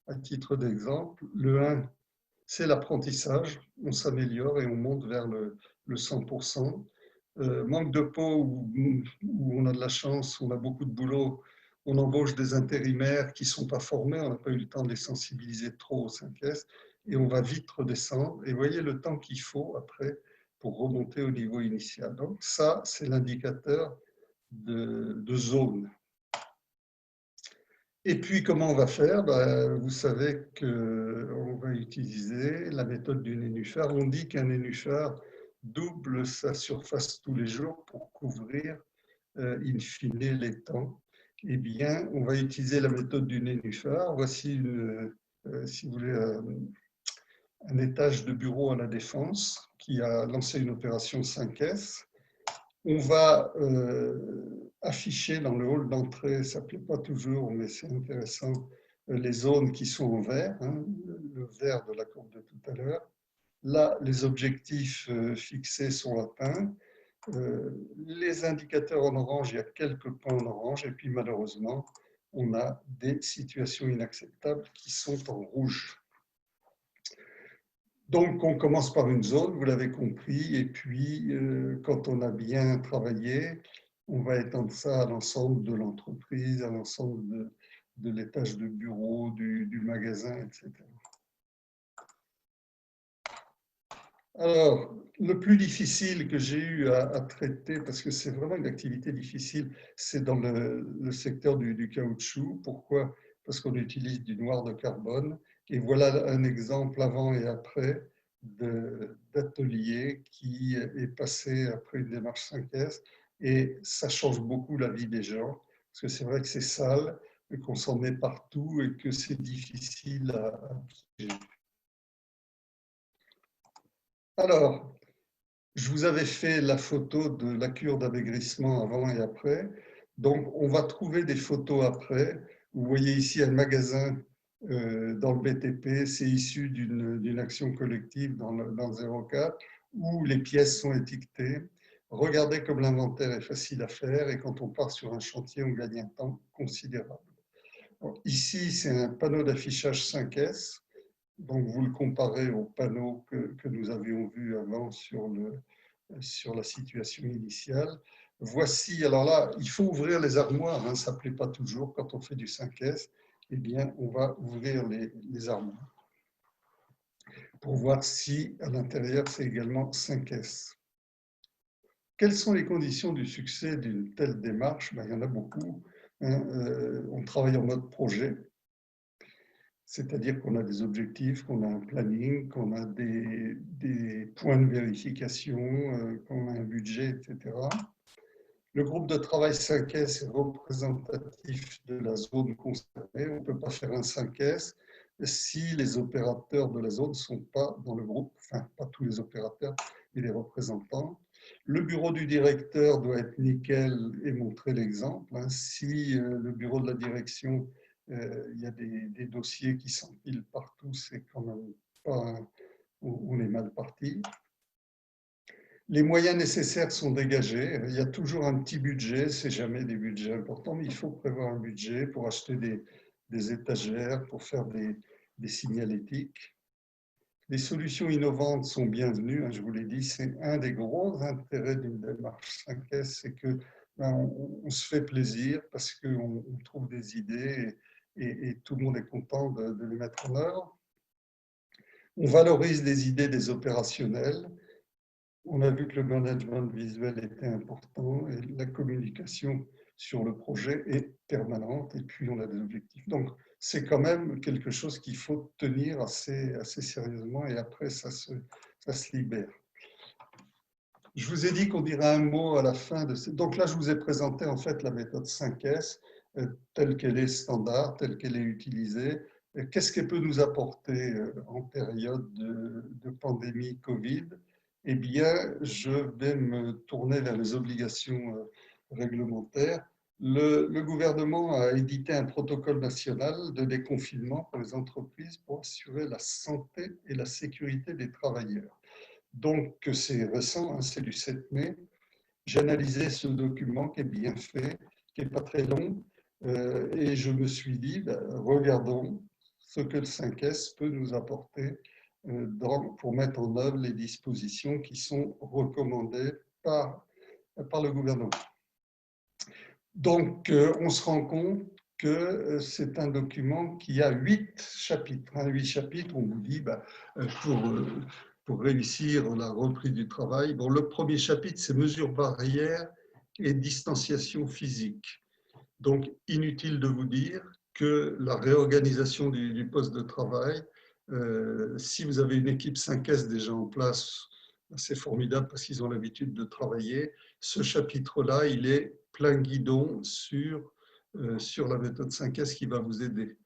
à titre d'exemple, le 1, c'est l'apprentissage. On s'améliore et on monte vers le 100%. Manque de peau où on a de la chance, on a beaucoup de boulot, on embauche des intérimaires qui ne sont pas formés, on n'a pas eu le temps de les sensibiliser trop au 5S, et on va vite redescendre. Et voyez le temps qu'il faut après pour remonter au niveau initial. Donc ça, c'est l'indicateur de zone. Et puis, comment on va faire? Vous savez qu'on va utiliser la méthode du nénuphar. On dit qu'un nénuphar double sa surface tous les jours pour couvrir, in fine, l'étang. Eh bien, on va utiliser la méthode du nénuphar. Voici, si vous voulez, un étage de bureau à la Défense qui a lancé une opération 5S. On va afficher dans le hall d'entrée, ça ne plaît pas toujours, mais c'est intéressant, les zones qui sont en vert, hein, le vert de la courbe de tout à l'heure. Là, les objectifs fixés sont atteints. Les indicateurs en orange, il y a quelques points en orange, et puis malheureusement, on a des situations inacceptables qui sont en rouge. Donc, on commence par une zone, vous l'avez compris, et puis quand on a bien travaillé, on va étendre ça à l'ensemble de l'entreprise, à l'ensemble de l'étage de bureau, du magasin, etc. Alors, le plus difficile que j'ai eu à traiter, parce que c'est vraiment une activité difficile, c'est dans le secteur du caoutchouc. Pourquoi? Parce qu'on utilise du noir de carbone. Et voilà un exemple avant et après d'atelier qui est passé après une démarche 5S. Et ça change beaucoup la vie des gens, parce que c'est vrai que c'est sale, qu'on s'en met partout et que c'est difficile à protéger. Alors, je vous avais fait la photo de la cure d'amaigrissement avant et après. Donc, on va trouver des photos après. Vous voyez ici un magasin dans le BTP. C'est issu d'une action collective dans le 04 où les pièces sont étiquetées. Regardez comme l'inventaire est facile à faire et quand on part sur un chantier, on gagne un temps considérable. Donc, ici, c'est un panneau d'affichage 5S. Donc, vous le comparez au panneau que nous avions vu avant sur la situation initiale. Voici, alors là, il faut ouvrir les armoires, hein, ça ne plaît pas toujours quand on fait du 5S. Eh bien, on va ouvrir les armoires pour voir si à l'intérieur c'est également 5S. Quelles sont les conditions du succès d'une telle démarche? Il y en a beaucoup. Hein, on travaille en mode projet. C'est-à-dire qu'on a des objectifs, qu'on a un planning, qu'on a des points de vérification, qu'on a un budget, etc. Le groupe de travail 5S est représentatif de la zone concernée. On ne peut pas faire un 5S si les opérateurs de la zone ne sont pas dans le groupe, enfin pas tous les opérateurs, mais les représentants. Le bureau du directeur doit être nickel et montrer l'exemple. Si le bureau de la direction, il y a des dossiers qui s'empilent partout, c'est quand même pas, on est mal parti. Les moyens nécessaires sont dégagés. Il y a toujours un petit budget, c'est jamais des budgets importants, mais il faut prévoir un budget pour acheter des étagères, pour faire des signalétiques. Les solutions innovantes sont bienvenues, je vous l'ai dit, c'est un des gros intérêts d'une démarche 5S, c'est que on se fait plaisir parce qu'on trouve des idées et tout le monde est content de les mettre en œuvre. On valorise les idées des opérationnels. On a vu que le management visuel était important et la communication sur le projet est permanente et puis on a des objectifs. Donc, c'est quand même quelque chose qu'il faut tenir assez sérieusement et après, ça se libère. Je vous ai dit qu'on dirait un mot à la fin de... Donc là, je vous ai présenté en fait la méthode 5S telle qu'elle est standard, telle qu'elle est utilisée. Qu'est-ce qu'elle peut nous apporter en période de pandémie Covid? Eh bien, je vais me tourner vers les obligations réglementaires. Le gouvernement a édité un protocole national de déconfinement pour les entreprises pour assurer la santé et la sécurité des travailleurs. Donc, c'est récent, hein, c'est du 7 mai. J'ai analysé ce document qui est bien fait, qui n'est pas très long, et je me suis dit, regardons ce que le 5S peut nous apporter pour mettre en œuvre les dispositions qui sont recommandées par le gouvernement. Donc, on se rend compte que c'est un document qui a 8 chapitres. 8 chapitres, on vous dit, pour réussir la reprise du travail. Bon, le premier chapitre, c'est mesures barrières et distanciation physique. Donc, inutile de vous dire que la réorganisation du poste de travail, si vous avez une équipe 5S déjà en place, c'est formidable parce qu'ils ont l'habitude de travailler. Ce chapitre-là, il est plein guidon sur la méthode 5S qui va vous aider.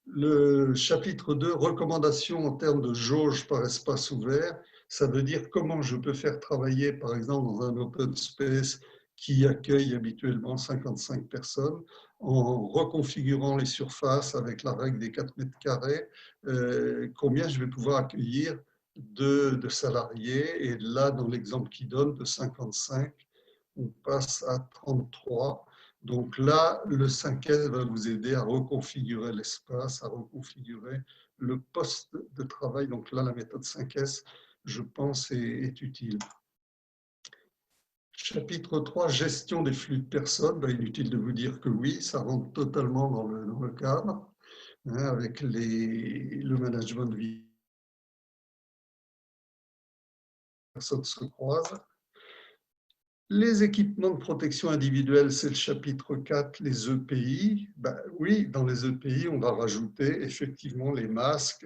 Le chapitre 2, recommandations en termes de jauge par espace ouvert, ça veut dire comment je peux faire travailler, par exemple, dans un open space qui accueille habituellement 55 personnes, en reconfigurant les surfaces avec la règle des 4 mètres carrés, combien je vais pouvoir accueillir de salariés. Et là, dans l'exemple qu'il donne, de 55, on passe à 33. Donc là, le 5S va vous aider à reconfigurer l'espace, à reconfigurer le poste de travail. Donc là, la méthode 5S, je pense, est utile. Chapitre 3, gestion des flux de personnes. Inutile de vous dire que oui, ça rentre totalement dans le cadre, avec le management de vie. Personnes se croisent. Les équipements de protection individuelle, c'est le chapitre 4, les EPI. Oui, dans les EPI, on va rajouter effectivement les masques,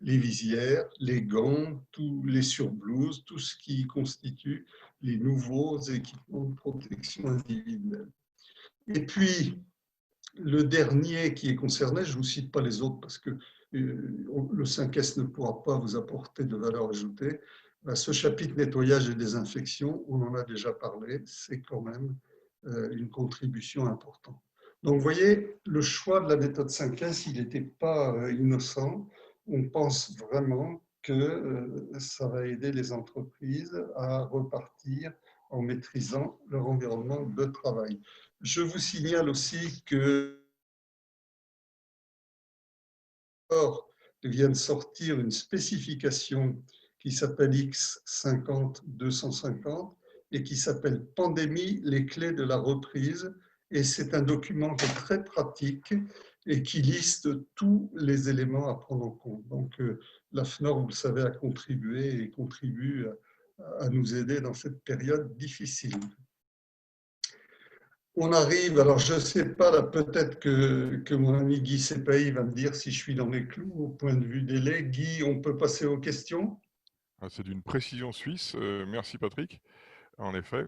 les visières, les gants, tous les surblouses, tout ce qui constitue les nouveaux équipements de protection individuelle. Et puis, le dernier qui est concerné, je ne vous cite pas les autres parce que le 5S ne pourra pas vous apporter de valeur ajoutée. Ce chapitre nettoyage et désinfection, on en a déjà parlé, c'est quand même une contribution importante. Donc, vous voyez, le choix de la méthode 5S, il n'était pas innocent. On pense vraiment que ça va aider les entreprises à repartir en maîtrisant leur environnement de travail. Je vous signale aussi que vient de sortir une spécification qui s'appelle X50-250 et qui s'appelle Pandémie, les clés de la reprise. Et c'est un document qui est très pratique et qui liste tous les éléments à prendre en compte. Donc, la FNOR, vous le savez, a contribué et contribue à nous aider dans cette période difficile. On arrive, alors je ne sais pas, là peut-être que mon ami Guy Sepay va me dire si je suis dans les clous au point de vue délai. Guy, on peut passer aux questions? C'est d'une précision suisse. Merci Patrick. En effet,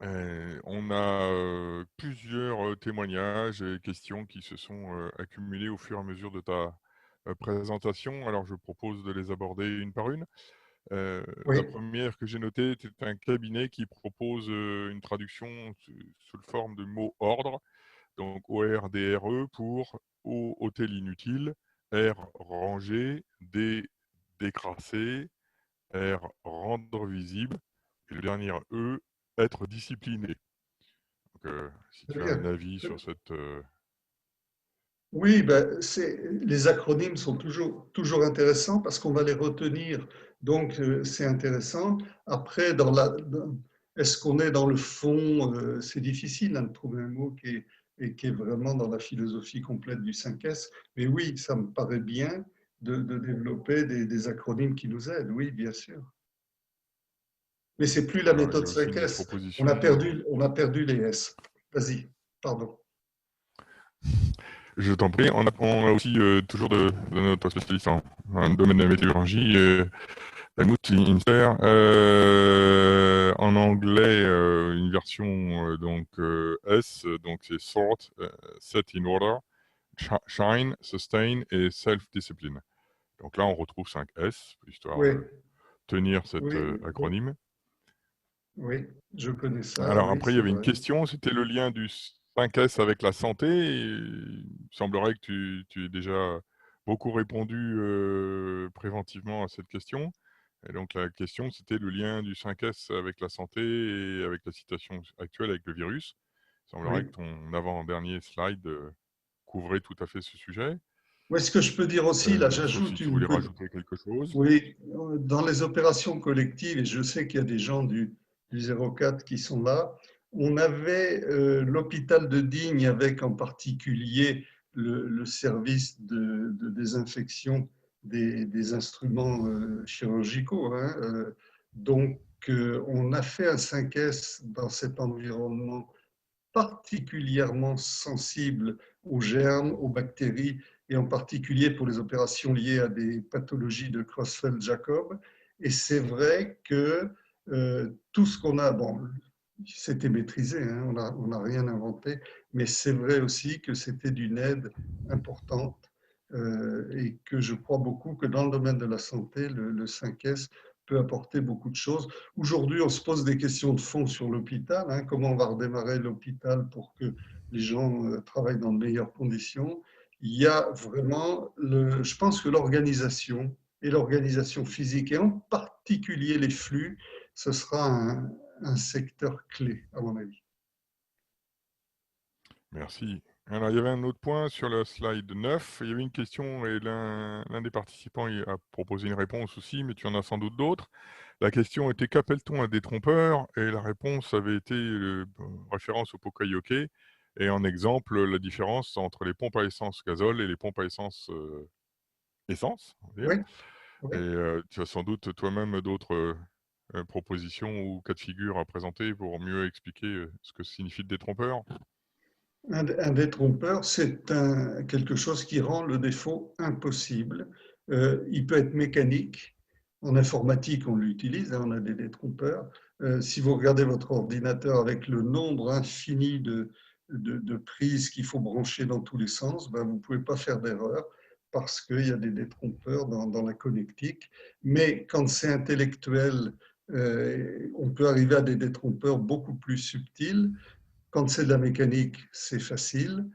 on a plusieurs témoignages et questions qui se sont accumulés au fur et à mesure de ta présentation. Alors je propose de les aborder une par une. Oui. La première que j'ai notée était un cabinet qui propose une traduction sous forme de mot ordre, donc ORDRE pour O, hôtel inutile, R, ranger, D, décrasser, R, rendre visible, et le dernier E, être discipliné. Donc, si tu as un avis sur cette... Oui, les acronymes sont toujours intéressants parce qu'on va les retenir. Donc, c'est intéressant. Après, est-ce qu'on est dans le fond? C'est difficile de trouver un mot qui est vraiment dans la philosophie complète du 5S. Mais oui, ça me paraît bien de développer des acronymes qui nous aident. Oui, bien sûr. Mais c'est plus la méthode j'ai aussi une 5S. proposition. On a perdu les S. Vas-y, pardon. Je t'en prie. On a aussi toujours de notre spécialiste en domaine de la météorologie, Helmut Inster. En anglais, une version donc S, donc c'est sort, set in order, shine, sustain et self-discipline. Donc là, on retrouve 5S, histoire de tenir cet acronyme. Oui, je connais ça. Alors Oui, après, il y c'est avait une vrai. question, c'était le lien du 5S avec la santé. Et il semblerait que tu aies déjà beaucoup répondu préventivement à cette question. Et donc la question, c'était le lien du 5S avec la santé et avec la situation actuelle avec le virus. Il semblerait Oui. que ton avant-dernier slide couvrait tout à fait ce sujet. Oui, ce que je peux dire aussi, là, Sauf si j'ajoute tu voulais rajouter quelque chose. Oui, dans les opérations collectives, et je sais qu'il y a des gens du 04 qui sont là, On avait l'hôpital de Digne avec en particulier le service de désinfection des instruments chirurgicaux, hein. Donc, on a fait un 5S dans cet environnement particulièrement sensible aux germes, aux bactéries, et en particulier pour les opérations liées à des pathologies de Creutzfeldt-Jakob. Et c'est vrai que tout ce qu'on a, bon, c'était maîtrisé, hein, on n'a rien inventé, mais c'est vrai aussi que c'était d'une aide importante et que je crois beaucoup que dans le domaine de la santé, le 5S peut apporter beaucoup de choses. Aujourd'hui, on se pose des questions de fond sur l'hôpital, hein, comment on va redémarrer l'hôpital pour que les gens travaillent dans de meilleures conditions. Il y a vraiment, je pense que l'organisation et l'organisation physique, et en particulier les flux, ce sera un secteur clé, à mon avis. Merci. Alors, il y avait un autre point sur le slide 9. Il y avait une question et l'un des participants a proposé une réponse aussi, mais tu en as sans doute d'autres. La question était qu'appelle-t-on un détrompeur? Et la réponse avait été référence au Pokayoke et en exemple la différence entre les pompes à essence gazole et les pompes à essence essence, on va dire. Oui, oui. Et tu as sans doute toi-même d'autres propositions ou cas de figure à présenter pour mieux expliquer ce que signifie le détrompeur. Un détrompeur, c'est quelque chose qui rend le défaut impossible. Il peut être mécanique. En informatique, on l'utilise, hein, on a des détrompeurs. Si vous regardez votre ordinateur avec le nombre infini de prises qu'il faut brancher dans tous les sens, ben, vous ne pouvez pas faire d'erreur parce qu'il y a des détrompeurs dans la connectique. Mais quand c'est intellectuel, on peut arriver à des détrompeurs beaucoup plus subtils. Quand c'est de la mécanique, c'est facile,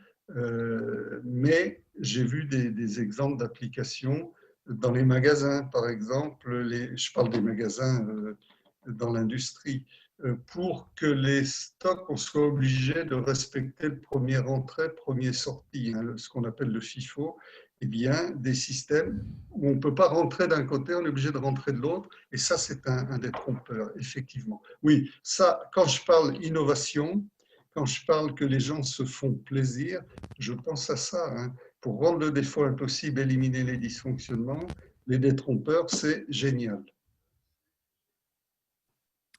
mais j'ai vu des exemples d'applications dans les magasins, par exemple, je parle des magasins dans l'industrie, pour que les stocks, on soit obligé de respecter le premier entrée, premier sortie, hein, ce qu'on appelle le FIFO, eh bien, des systèmes où on ne peut pas rentrer d'un côté, on est obligé de rentrer de l'autre, et ça, c'est un des trompeurs, effectivement. Oui, ça, quand je parle innovation, quand je parle que les gens se font plaisir, je pense à ça, hein. Pour rendre le défaut impossible, éliminer les dysfonctionnements, les détrompeurs, c'est génial.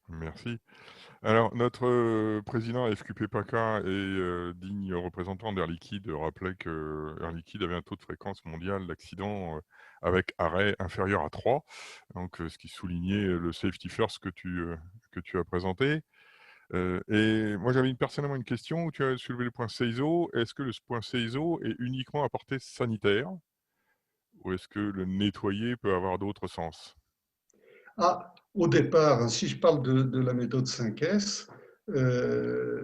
Merci. Alors, notre président FQP PACA et digne représentant d'Air Liquide rappelait que Air Liquide avait un taux de fréquence mondiale d'accidents avec arrêt inférieur à 3, donc ce qui soulignait le safety first que tu as présenté. Et moi, j'avais personnellement une question où tu as soulevé le point CISO. Est-ce que le point CISO est uniquement à portée sanitaire ou est-ce que le nettoyer peut avoir d'autres sens? Ah, au départ, hein, si je parle de la méthode 5S,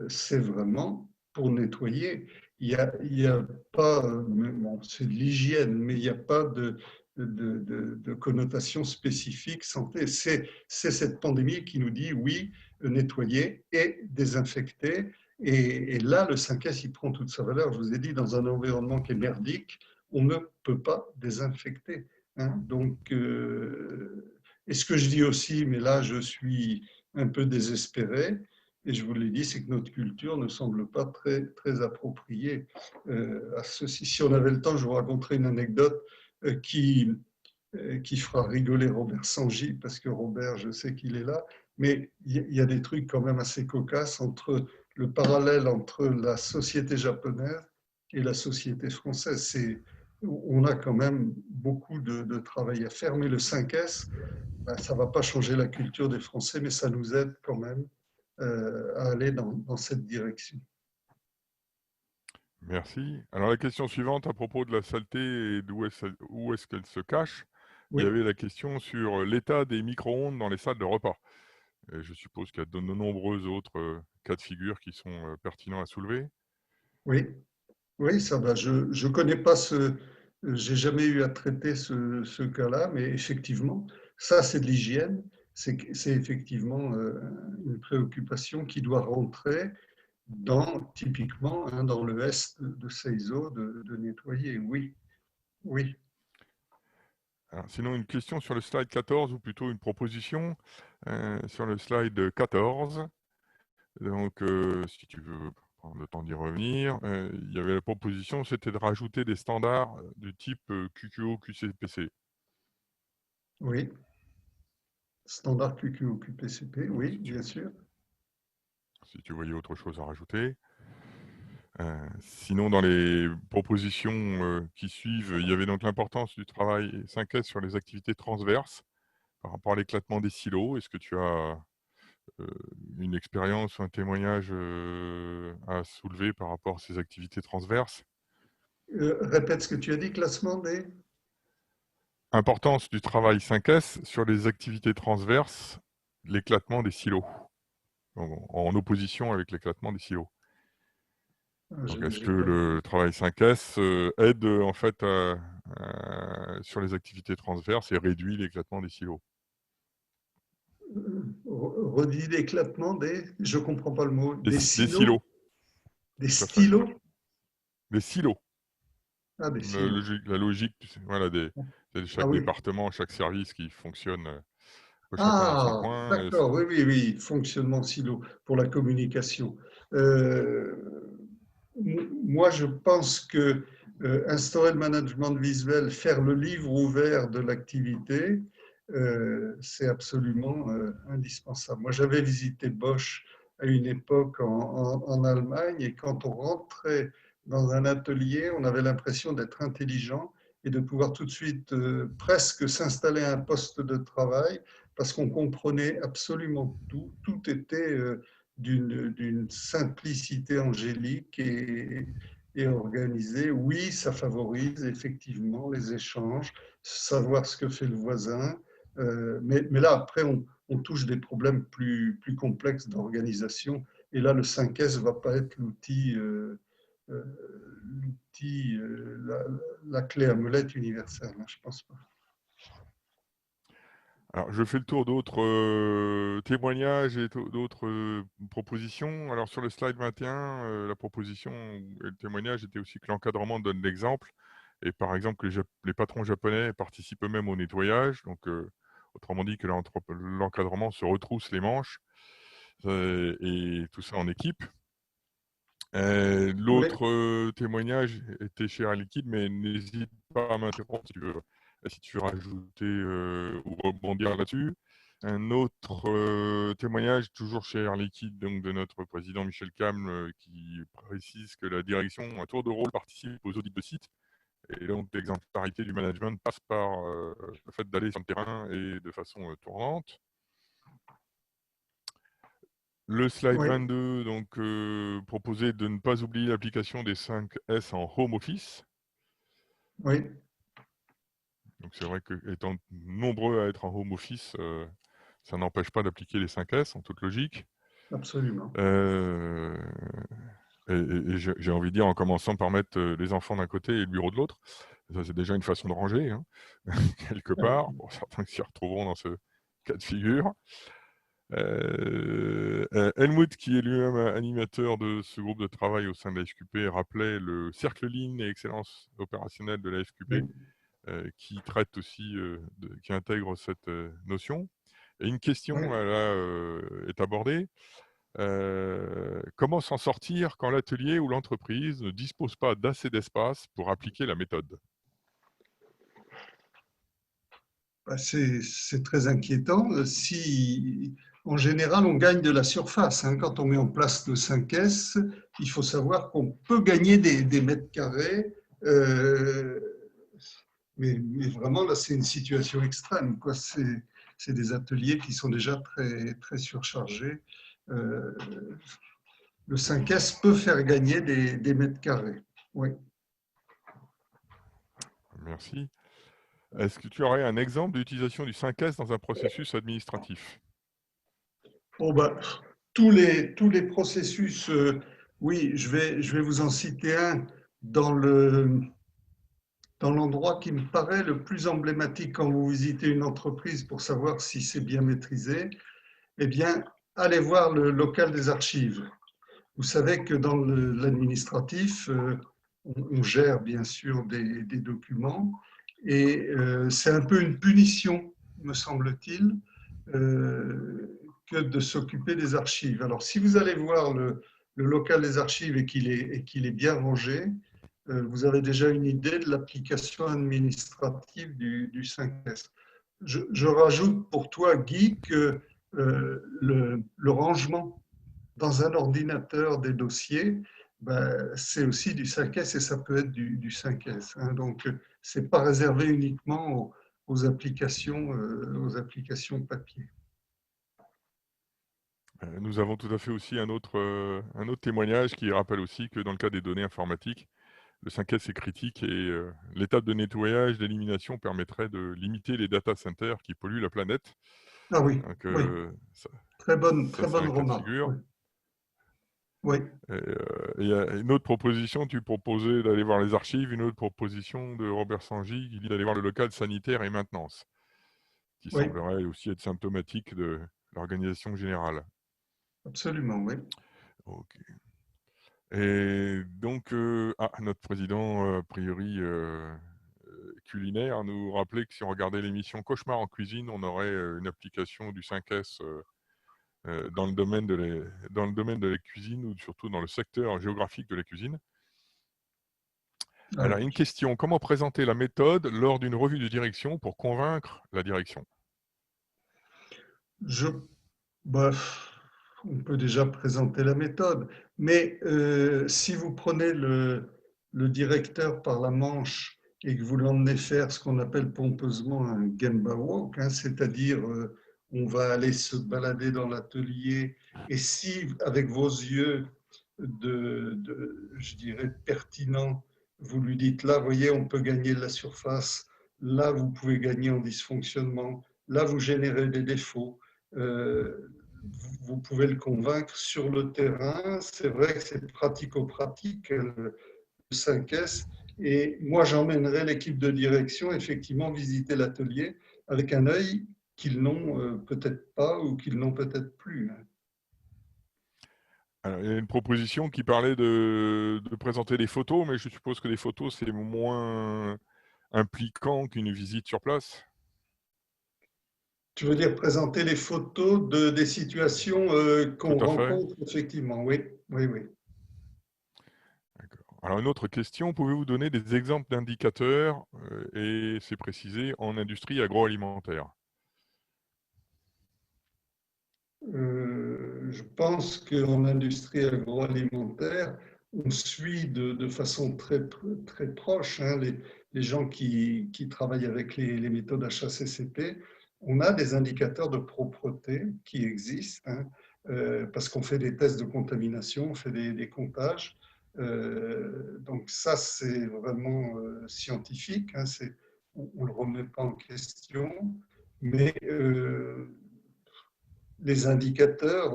c'est vraiment pour nettoyer. Il y a pas, bon, c'est de l'hygiène, mais il n'y a pas de connotation spécifique santé. C'est cette pandémie qui nous dit oui, nettoyer et désinfecter. Et là, le 5S, il prend toute sa valeur. Je vous ai dit, dans un environnement qui est merdique, on ne peut pas désinfecter, hein. Donc, et ce que je dis aussi, mais là je suis un peu désespéré, et je vous l'ai dit, c'est que notre culture ne semble pas très appropriée à ceci. Si on avait le temps, je vous raconterai une anecdote qui fera rigoler Robert Sangy, parce que Robert, je sais qu'il est là, mais il y a des trucs quand même assez cocasses entre le parallèle entre la société japonaise et la société française. On a quand même beaucoup de travail à faire, mais le 5S, ben, ça ne va pas changer la culture des Français, mais ça nous aide quand même à aller dans cette direction. Merci. Alors la question suivante à propos de la saleté et où est-ce qu'elle se cache, il y Oui, avait la question sur l'état des micro-ondes dans les salles de repas. Et je suppose qu'il y a de nombreux autres cas de figure qui sont pertinents à soulever. oui, oui, ça va. Je ne connais pas j'ai jamais eu à traiter ce cas-là, mais effectivement, ça c'est de l'hygiène. C'est effectivement une préoccupation qui doit rentrer typiquement hein, dans le S de CISO de nettoyer. Oui, oui. Alors, sinon, une question sur le slide 14, ou plutôt une proposition sur le slide 14. Donc, si tu veux prendre le temps d'y revenir, il y avait la proposition, c'était de rajouter des standards du type QQO, QCPC. Oui. Standard QQO, QPCP, Donc, oui, bien sûr. si tu voyais autre chose à rajouter. Sinon, dans les propositions qui suivent, il y avait donc l'importance du travail 5S sur les activités transverses par rapport à l'éclatement des silos. Est-ce que tu as une expérience ou un témoignage à soulever par rapport à ces activités transverses? Répète ce que tu as dit, classement des… Importance du travail 5S sur les activités transverses, l'éclatement des silos, en opposition avec l'éclatement des silos. Donc, est-ce que Pas… le travail 5S aide en fait sur les activités transverses et réduit l'éclatement des silos? Redis l'éclatement des… Je ne comprends pas le mot. Des Des silos, silos? Des tout à fait. stylos? Des silos. Ah, des silos. La logique, voilà, Ah chaque oui. département, chaque service qui fonctionne chacun dans son Ah, coin. d'accord, oui, oui, oui, fonctionnement silo pour la communication. Euh, Moi, je pense que instaurer le management visuel, faire le livre ouvert de l'activité, c'est absolument indispensable. Moi, j'avais visité Bosch à une époque en Allemagne et quand on rentrait dans un atelier, on avait l'impression d'être intelligent et de pouvoir tout de suite presque s'installer à un poste de travail parce qu'on comprenait absolument tout. Tout était d'une simplicité angélique et organisée. Oui, ça favorise effectivement les échanges, savoir ce que fait le voisin, mais là, après, on touche des problèmes plus complexes d'organisation. Et là, le 5S ne va pas être l'outil, la clé à molette universelle, hein, je ne pense pas. Alors, je fais le tour d'autres témoignages et d'autres propositions. Alors, sur le slide 21, la proposition et le témoignage était aussi que l'encadrement donne l'exemple. Et par exemple, que les patrons japonais participent eux-mêmes au nettoyage. Donc, autrement dit, que l'encadrement se retrousse les manches et tout ça en équipe. Oui, L'autre témoignage était chez Air Liquide, mais n'hésite pas à m'interrompre si tu veux rajouter ou rebondir là-dessus. Un autre témoignage, toujours chez Air Liquide, donc de notre président Michel Camle, qui précise que la direction, à tour de rôle, participe aux audits de site. Et donc, l'exemplarité du management passe par le fait d'aller sur le terrain et de façon tournante. Le slide oui, 22 donc, proposait de ne pas oublier l'application des 5S en home office. oui, Donc c'est vrai que étant nombreux à être en home office, ça n'empêche pas d'appliquer les 5S en toute logique. absolument. Euh, et j'ai envie de dire en commençant par mettre les enfants d'un côté et le bureau de l'autre. Ça, c'est déjà une façon de ranger, hein, quelque part. Bon, certains s'y retrouveront dans ce cas de figure. Helmut, qui est lui-même animateur de ce groupe de travail au sein de la FQP, rappelait le cercle Lean et excellence opérationnelle de la FQP, Oui, qui traite aussi, qui intègre cette notion. Et une question oui. là, est abordée. Comment s'en sortir quand l'atelier ou l'entreprise ne dispose pas d'assez d'espace pour appliquer la méthode? Bah, c'est très inquiétant. Si, en général, on gagne de la surface, hein. Quand on met en place le 5S, il faut savoir qu'on peut gagner des mètres carrés. euh, mais vraiment, là, c'est une situation extrême, quoi. C'est des ateliers qui sont déjà très surchargés. Euh, le 5S peut faire gagner des mètres carrés. Oui. Merci. Est-ce que tu aurais un exemple d'utilisation du 5S dans un processus administratif? Bon, ben, tous les processus, oui, je vais vous en citer un dans l'endroit qui me paraît le plus emblématique quand vous visitez une entreprise pour savoir si c'est bien maîtrisé. Eh bien, allez voir le local des archives. Vous savez que dans l'administratif, on gère bien sûr des documents et c'est un peu une punition, me semble-t-il, que de s'occuper des archives. Alors, si vous allez voir le local des archives et qu'il est bien rangé, vous avez déjà une idée de l'application administrative du 5S. Je rajoute pour toi, Guy, que le rangement dans un ordinateur des dossiers, ben, c'est aussi du 5S et ça peut être du 5S. Hein. Donc, ce n'est pas réservé uniquement aux applications papier. Nous avons tout à fait aussi un autre témoignage qui rappelle aussi que dans le cas des données informatiques, le 5S est critique et l'étape de nettoyage, d'élimination permettrait de limiter les data centers qui polluent la planète. Ah oui, Donc, oui, ça, très c'est bonne un cas de remarque. figure. Oui. Oui. Et il y a une autre proposition, tu proposais d'aller voir les archives, une autre proposition de Robert Sangy qui dit d'aller voir le local sanitaire et maintenance, qui Oui, semblerait aussi être symptomatique de l'organisation générale. absolument, oui. Ok. Et donc, notre président, a priori culinaire, nous rappelait que si on regardait l'émission Cauchemar en cuisine, on aurait une application du 5S dans le domaine de la cuisine ou surtout dans le secteur géographique de la cuisine. Ah Alors, oui. une question, comment présenter la méthode lors d'une revue de direction pour convaincre la direction? Je, bah, on peut déjà présenter la méthode, mais si vous prenez le directeur par la manche et que vous l'emmenez faire ce qu'on appelle pompeusement un Gemba Walk, hein, c'est-à-dire on va aller se balader dans l'atelier et si avec vos yeux je dirais, pertinents, vous lui dites là, voyez, on peut gagner de la surface, là, vous pouvez gagner en dysfonctionnement, là, vous générez des défauts. Vous pouvez le convaincre sur le terrain. C'est vrai que c'est pratico-pratique, le 5S. Et moi, j'emmènerai l'équipe de direction effectivement visiter l'atelier avec un œil qu'ils n'ont peut-être pas ou qu'ils n'ont peut-être plus. Alors, il y a une proposition qui parlait de présenter des photos, mais je suppose que les photos, c'est moins impliquant qu'une visite sur place. Tu veux dire présenter les photos des situations Tout qu'on à fait. rencontre, effectivement. Oui, oui, oui. D'accord. Alors, une autre question, pouvez-vous donner des exemples d'indicateurs, et c'est précisé, en industrie agroalimentaire? Je pense qu'en industrie agroalimentaire, on suit de façon très proche hein, les gens qui travaillent avec les méthodes HACCP. On a des indicateurs de propreté qui existent hein, parce qu'on fait des tests de contamination, on fait des comptages. Donc ça, c'est vraiment scientifique. Hein, on ne le remet pas en question. Mais les indicateurs,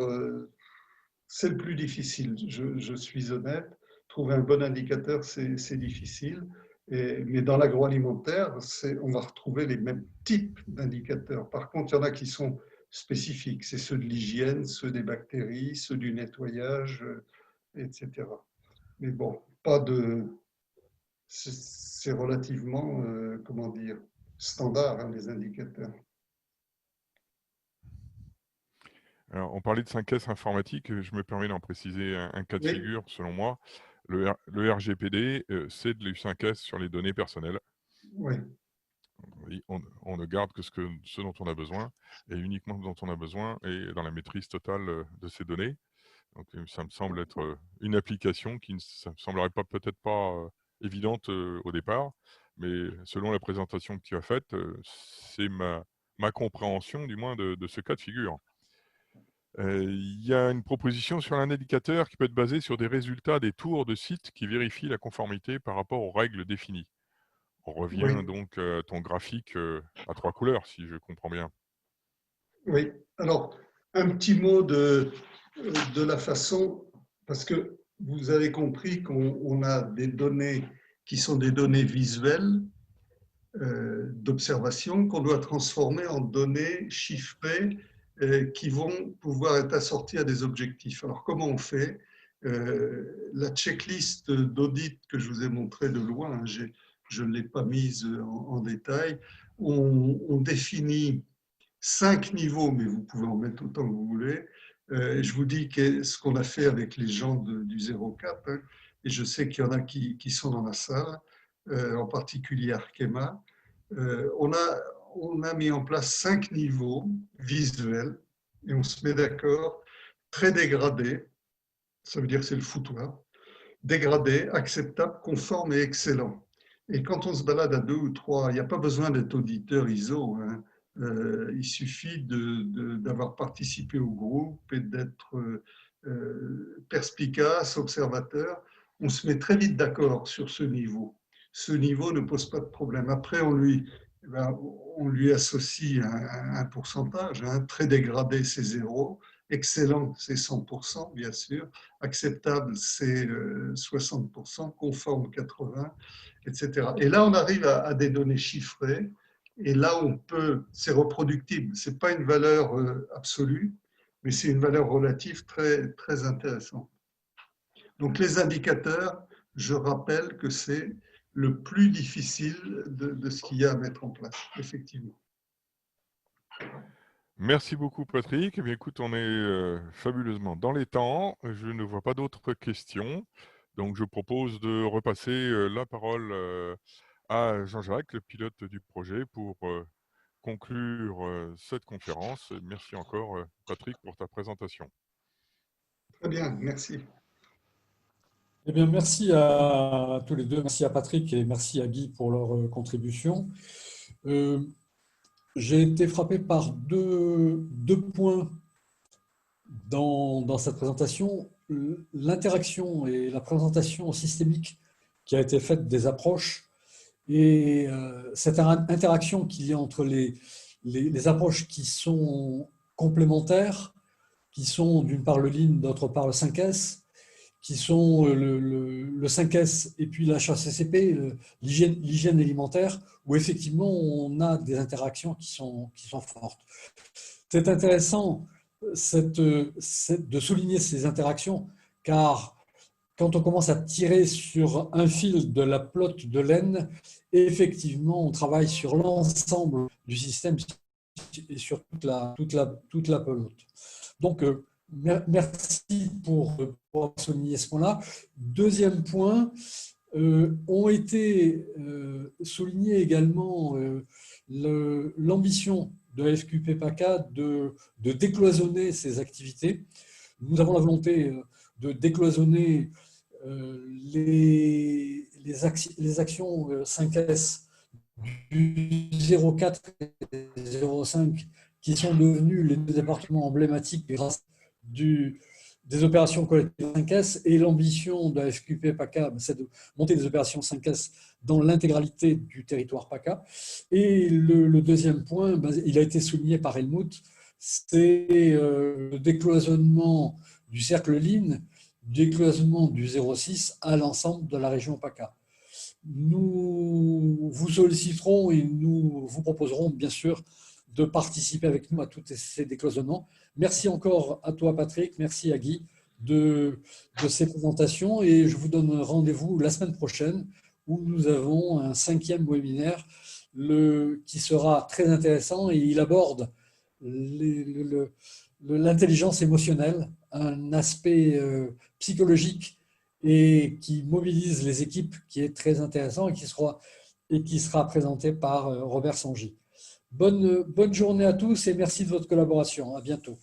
c'est le plus difficile. Je suis honnête. Trouver un bon indicateur, c'est difficile. Mais dans l'agroalimentaire, on va retrouver les mêmes types d'indicateurs. Par contre, il y en a qui sont spécifiques. C'est ceux de l'hygiène, ceux des bactéries, ceux du nettoyage, etc. Mais bon, pas de. C'est relativement, comment dire, standard, hein, les indicateurs. Alors, on parlait de 5S informatique, je me permets d'en préciser un cas de Oui, figure, selon moi. Le RGPD, c'est de l'U5S sur les données personnelles. oui, Oui, on ne garde que ce dont on a besoin, et uniquement ce dont on a besoin, et dans la maîtrise totale de ces données. Donc, ça me semble être une application qui ne ça me semblerait peut-être pas évidente au départ, mais selon la présentation que tu as faite, c'est ma compréhension, du moins, de ce cas de figure. Il y a une proposition sur un indicateur qui peut être basé sur des résultats des tours de sites qui vérifient la conformité par rapport aux règles définies. On revient oui. donc à ton graphique à 3 couleurs, si je comprends bien. Oui, alors un petit mot de la façon, parce que vous avez compris qu'on a des données qui sont des données visuelles d'observation qu'on doit transformer en données chiffrées qui vont pouvoir être assorties à des objectifs. Alors comment on fait la checklist d'audit que je vous ai montrée de loin, hein, je ne l'ai pas mise en détail, on définit 5 niveaux, mais vous pouvez en mettre autant que vous voulez. Je vous dis ce qu'on a fait avec les gens du 04, hein, et je sais qu'il y en a qui sont dans la salle, en particulier Arkema. On a mis en place 5 niveaux visuels et on se met d'accord, très dégradé, ça veut dire que c'est le foutoir, dégradé, acceptable, conforme et excellent. Et quand on se balade à 2 ou 3, il n'y a pas besoin d'être auditeur ISO, hein. Il suffit d'avoir participé au groupe et d'être perspicace, observateur. On se met très vite d'accord sur ce niveau. Ce niveau ne pose pas de problème. Après, on lui associe un pourcentage, hein. Très dégradé, c'est 0. Excellent, c'est 100%, bien sûr. Acceptable, c'est 60%, conforme 80%, etc. Et là, on arrive à des données chiffrées. Et là, c'est reproductible. Ce n'est pas une valeur absolue, mais c'est une valeur relative très, très intéressante. Donc, les indicateurs, je rappelle que c'est le plus difficile de ce qu'il y a à mettre en place, effectivement. Merci beaucoup Patrick. Eh bien, écoute, on est fabuleusement dans les temps. Je ne vois pas d'autres questions. Donc je propose de repasser la parole à Jean-Jacques, le pilote du projet, pour conclure cette conférence. Merci encore Patrick pour ta présentation. Très bien, merci. Eh bien, merci à tous les deux, merci à Patrick et merci à Guy pour leur contribution. J'ai été frappé par deux points dans cette présentation. L'interaction et la présentation systémique qui a été faite des approches et cette interaction qu'il y a entre les approches qui sont complémentaires, qui sont d'une part le Lean, d'autre part le 5S, qui sont le 5S et puis l'HACCP, l'hygiène alimentaire, où effectivement on a des interactions qui sont fortes. C'est intéressant de souligner ces interactions, car quand on commence à tirer sur un fil de la pelote de laine, effectivement on travaille sur l'ensemble du système et sur toute la pelote. Donc, merci pour souligner ce point-là. Deuxième point, ont été soulignés également l'ambition de FQP-PACA de décloisonner ses activités. Nous avons la volonté de décloisonner les actions 5S du 04 et 05 qui sont devenus les deux départements emblématiques grâce des opérations collectives 5S, et l'ambition de la FQP-PACA, c'est de monter des opérations 5S dans l'intégralité du territoire PACA. Et le deuxième point, il a été souligné par Helmut, c'est le décloisonnement du cercle Lean, décloisonnement du 06 à l'ensemble de la région PACA. Nous vous solliciterons et nous vous proposerons bien sûr de participer avec nous à tous ces décloisonnements. Merci encore à toi Patrick, merci à Guy de ces présentations, et je vous donne rendez-vous la semaine prochaine où nous avons un 5e webinaire qui sera très intéressant, et il aborde l'intelligence émotionnelle, un aspect psychologique et qui mobilise les équipes, qui est très intéressant et qui sera présenté par Robert Sangy. Bonne journée à tous et merci de votre collaboration. À bientôt.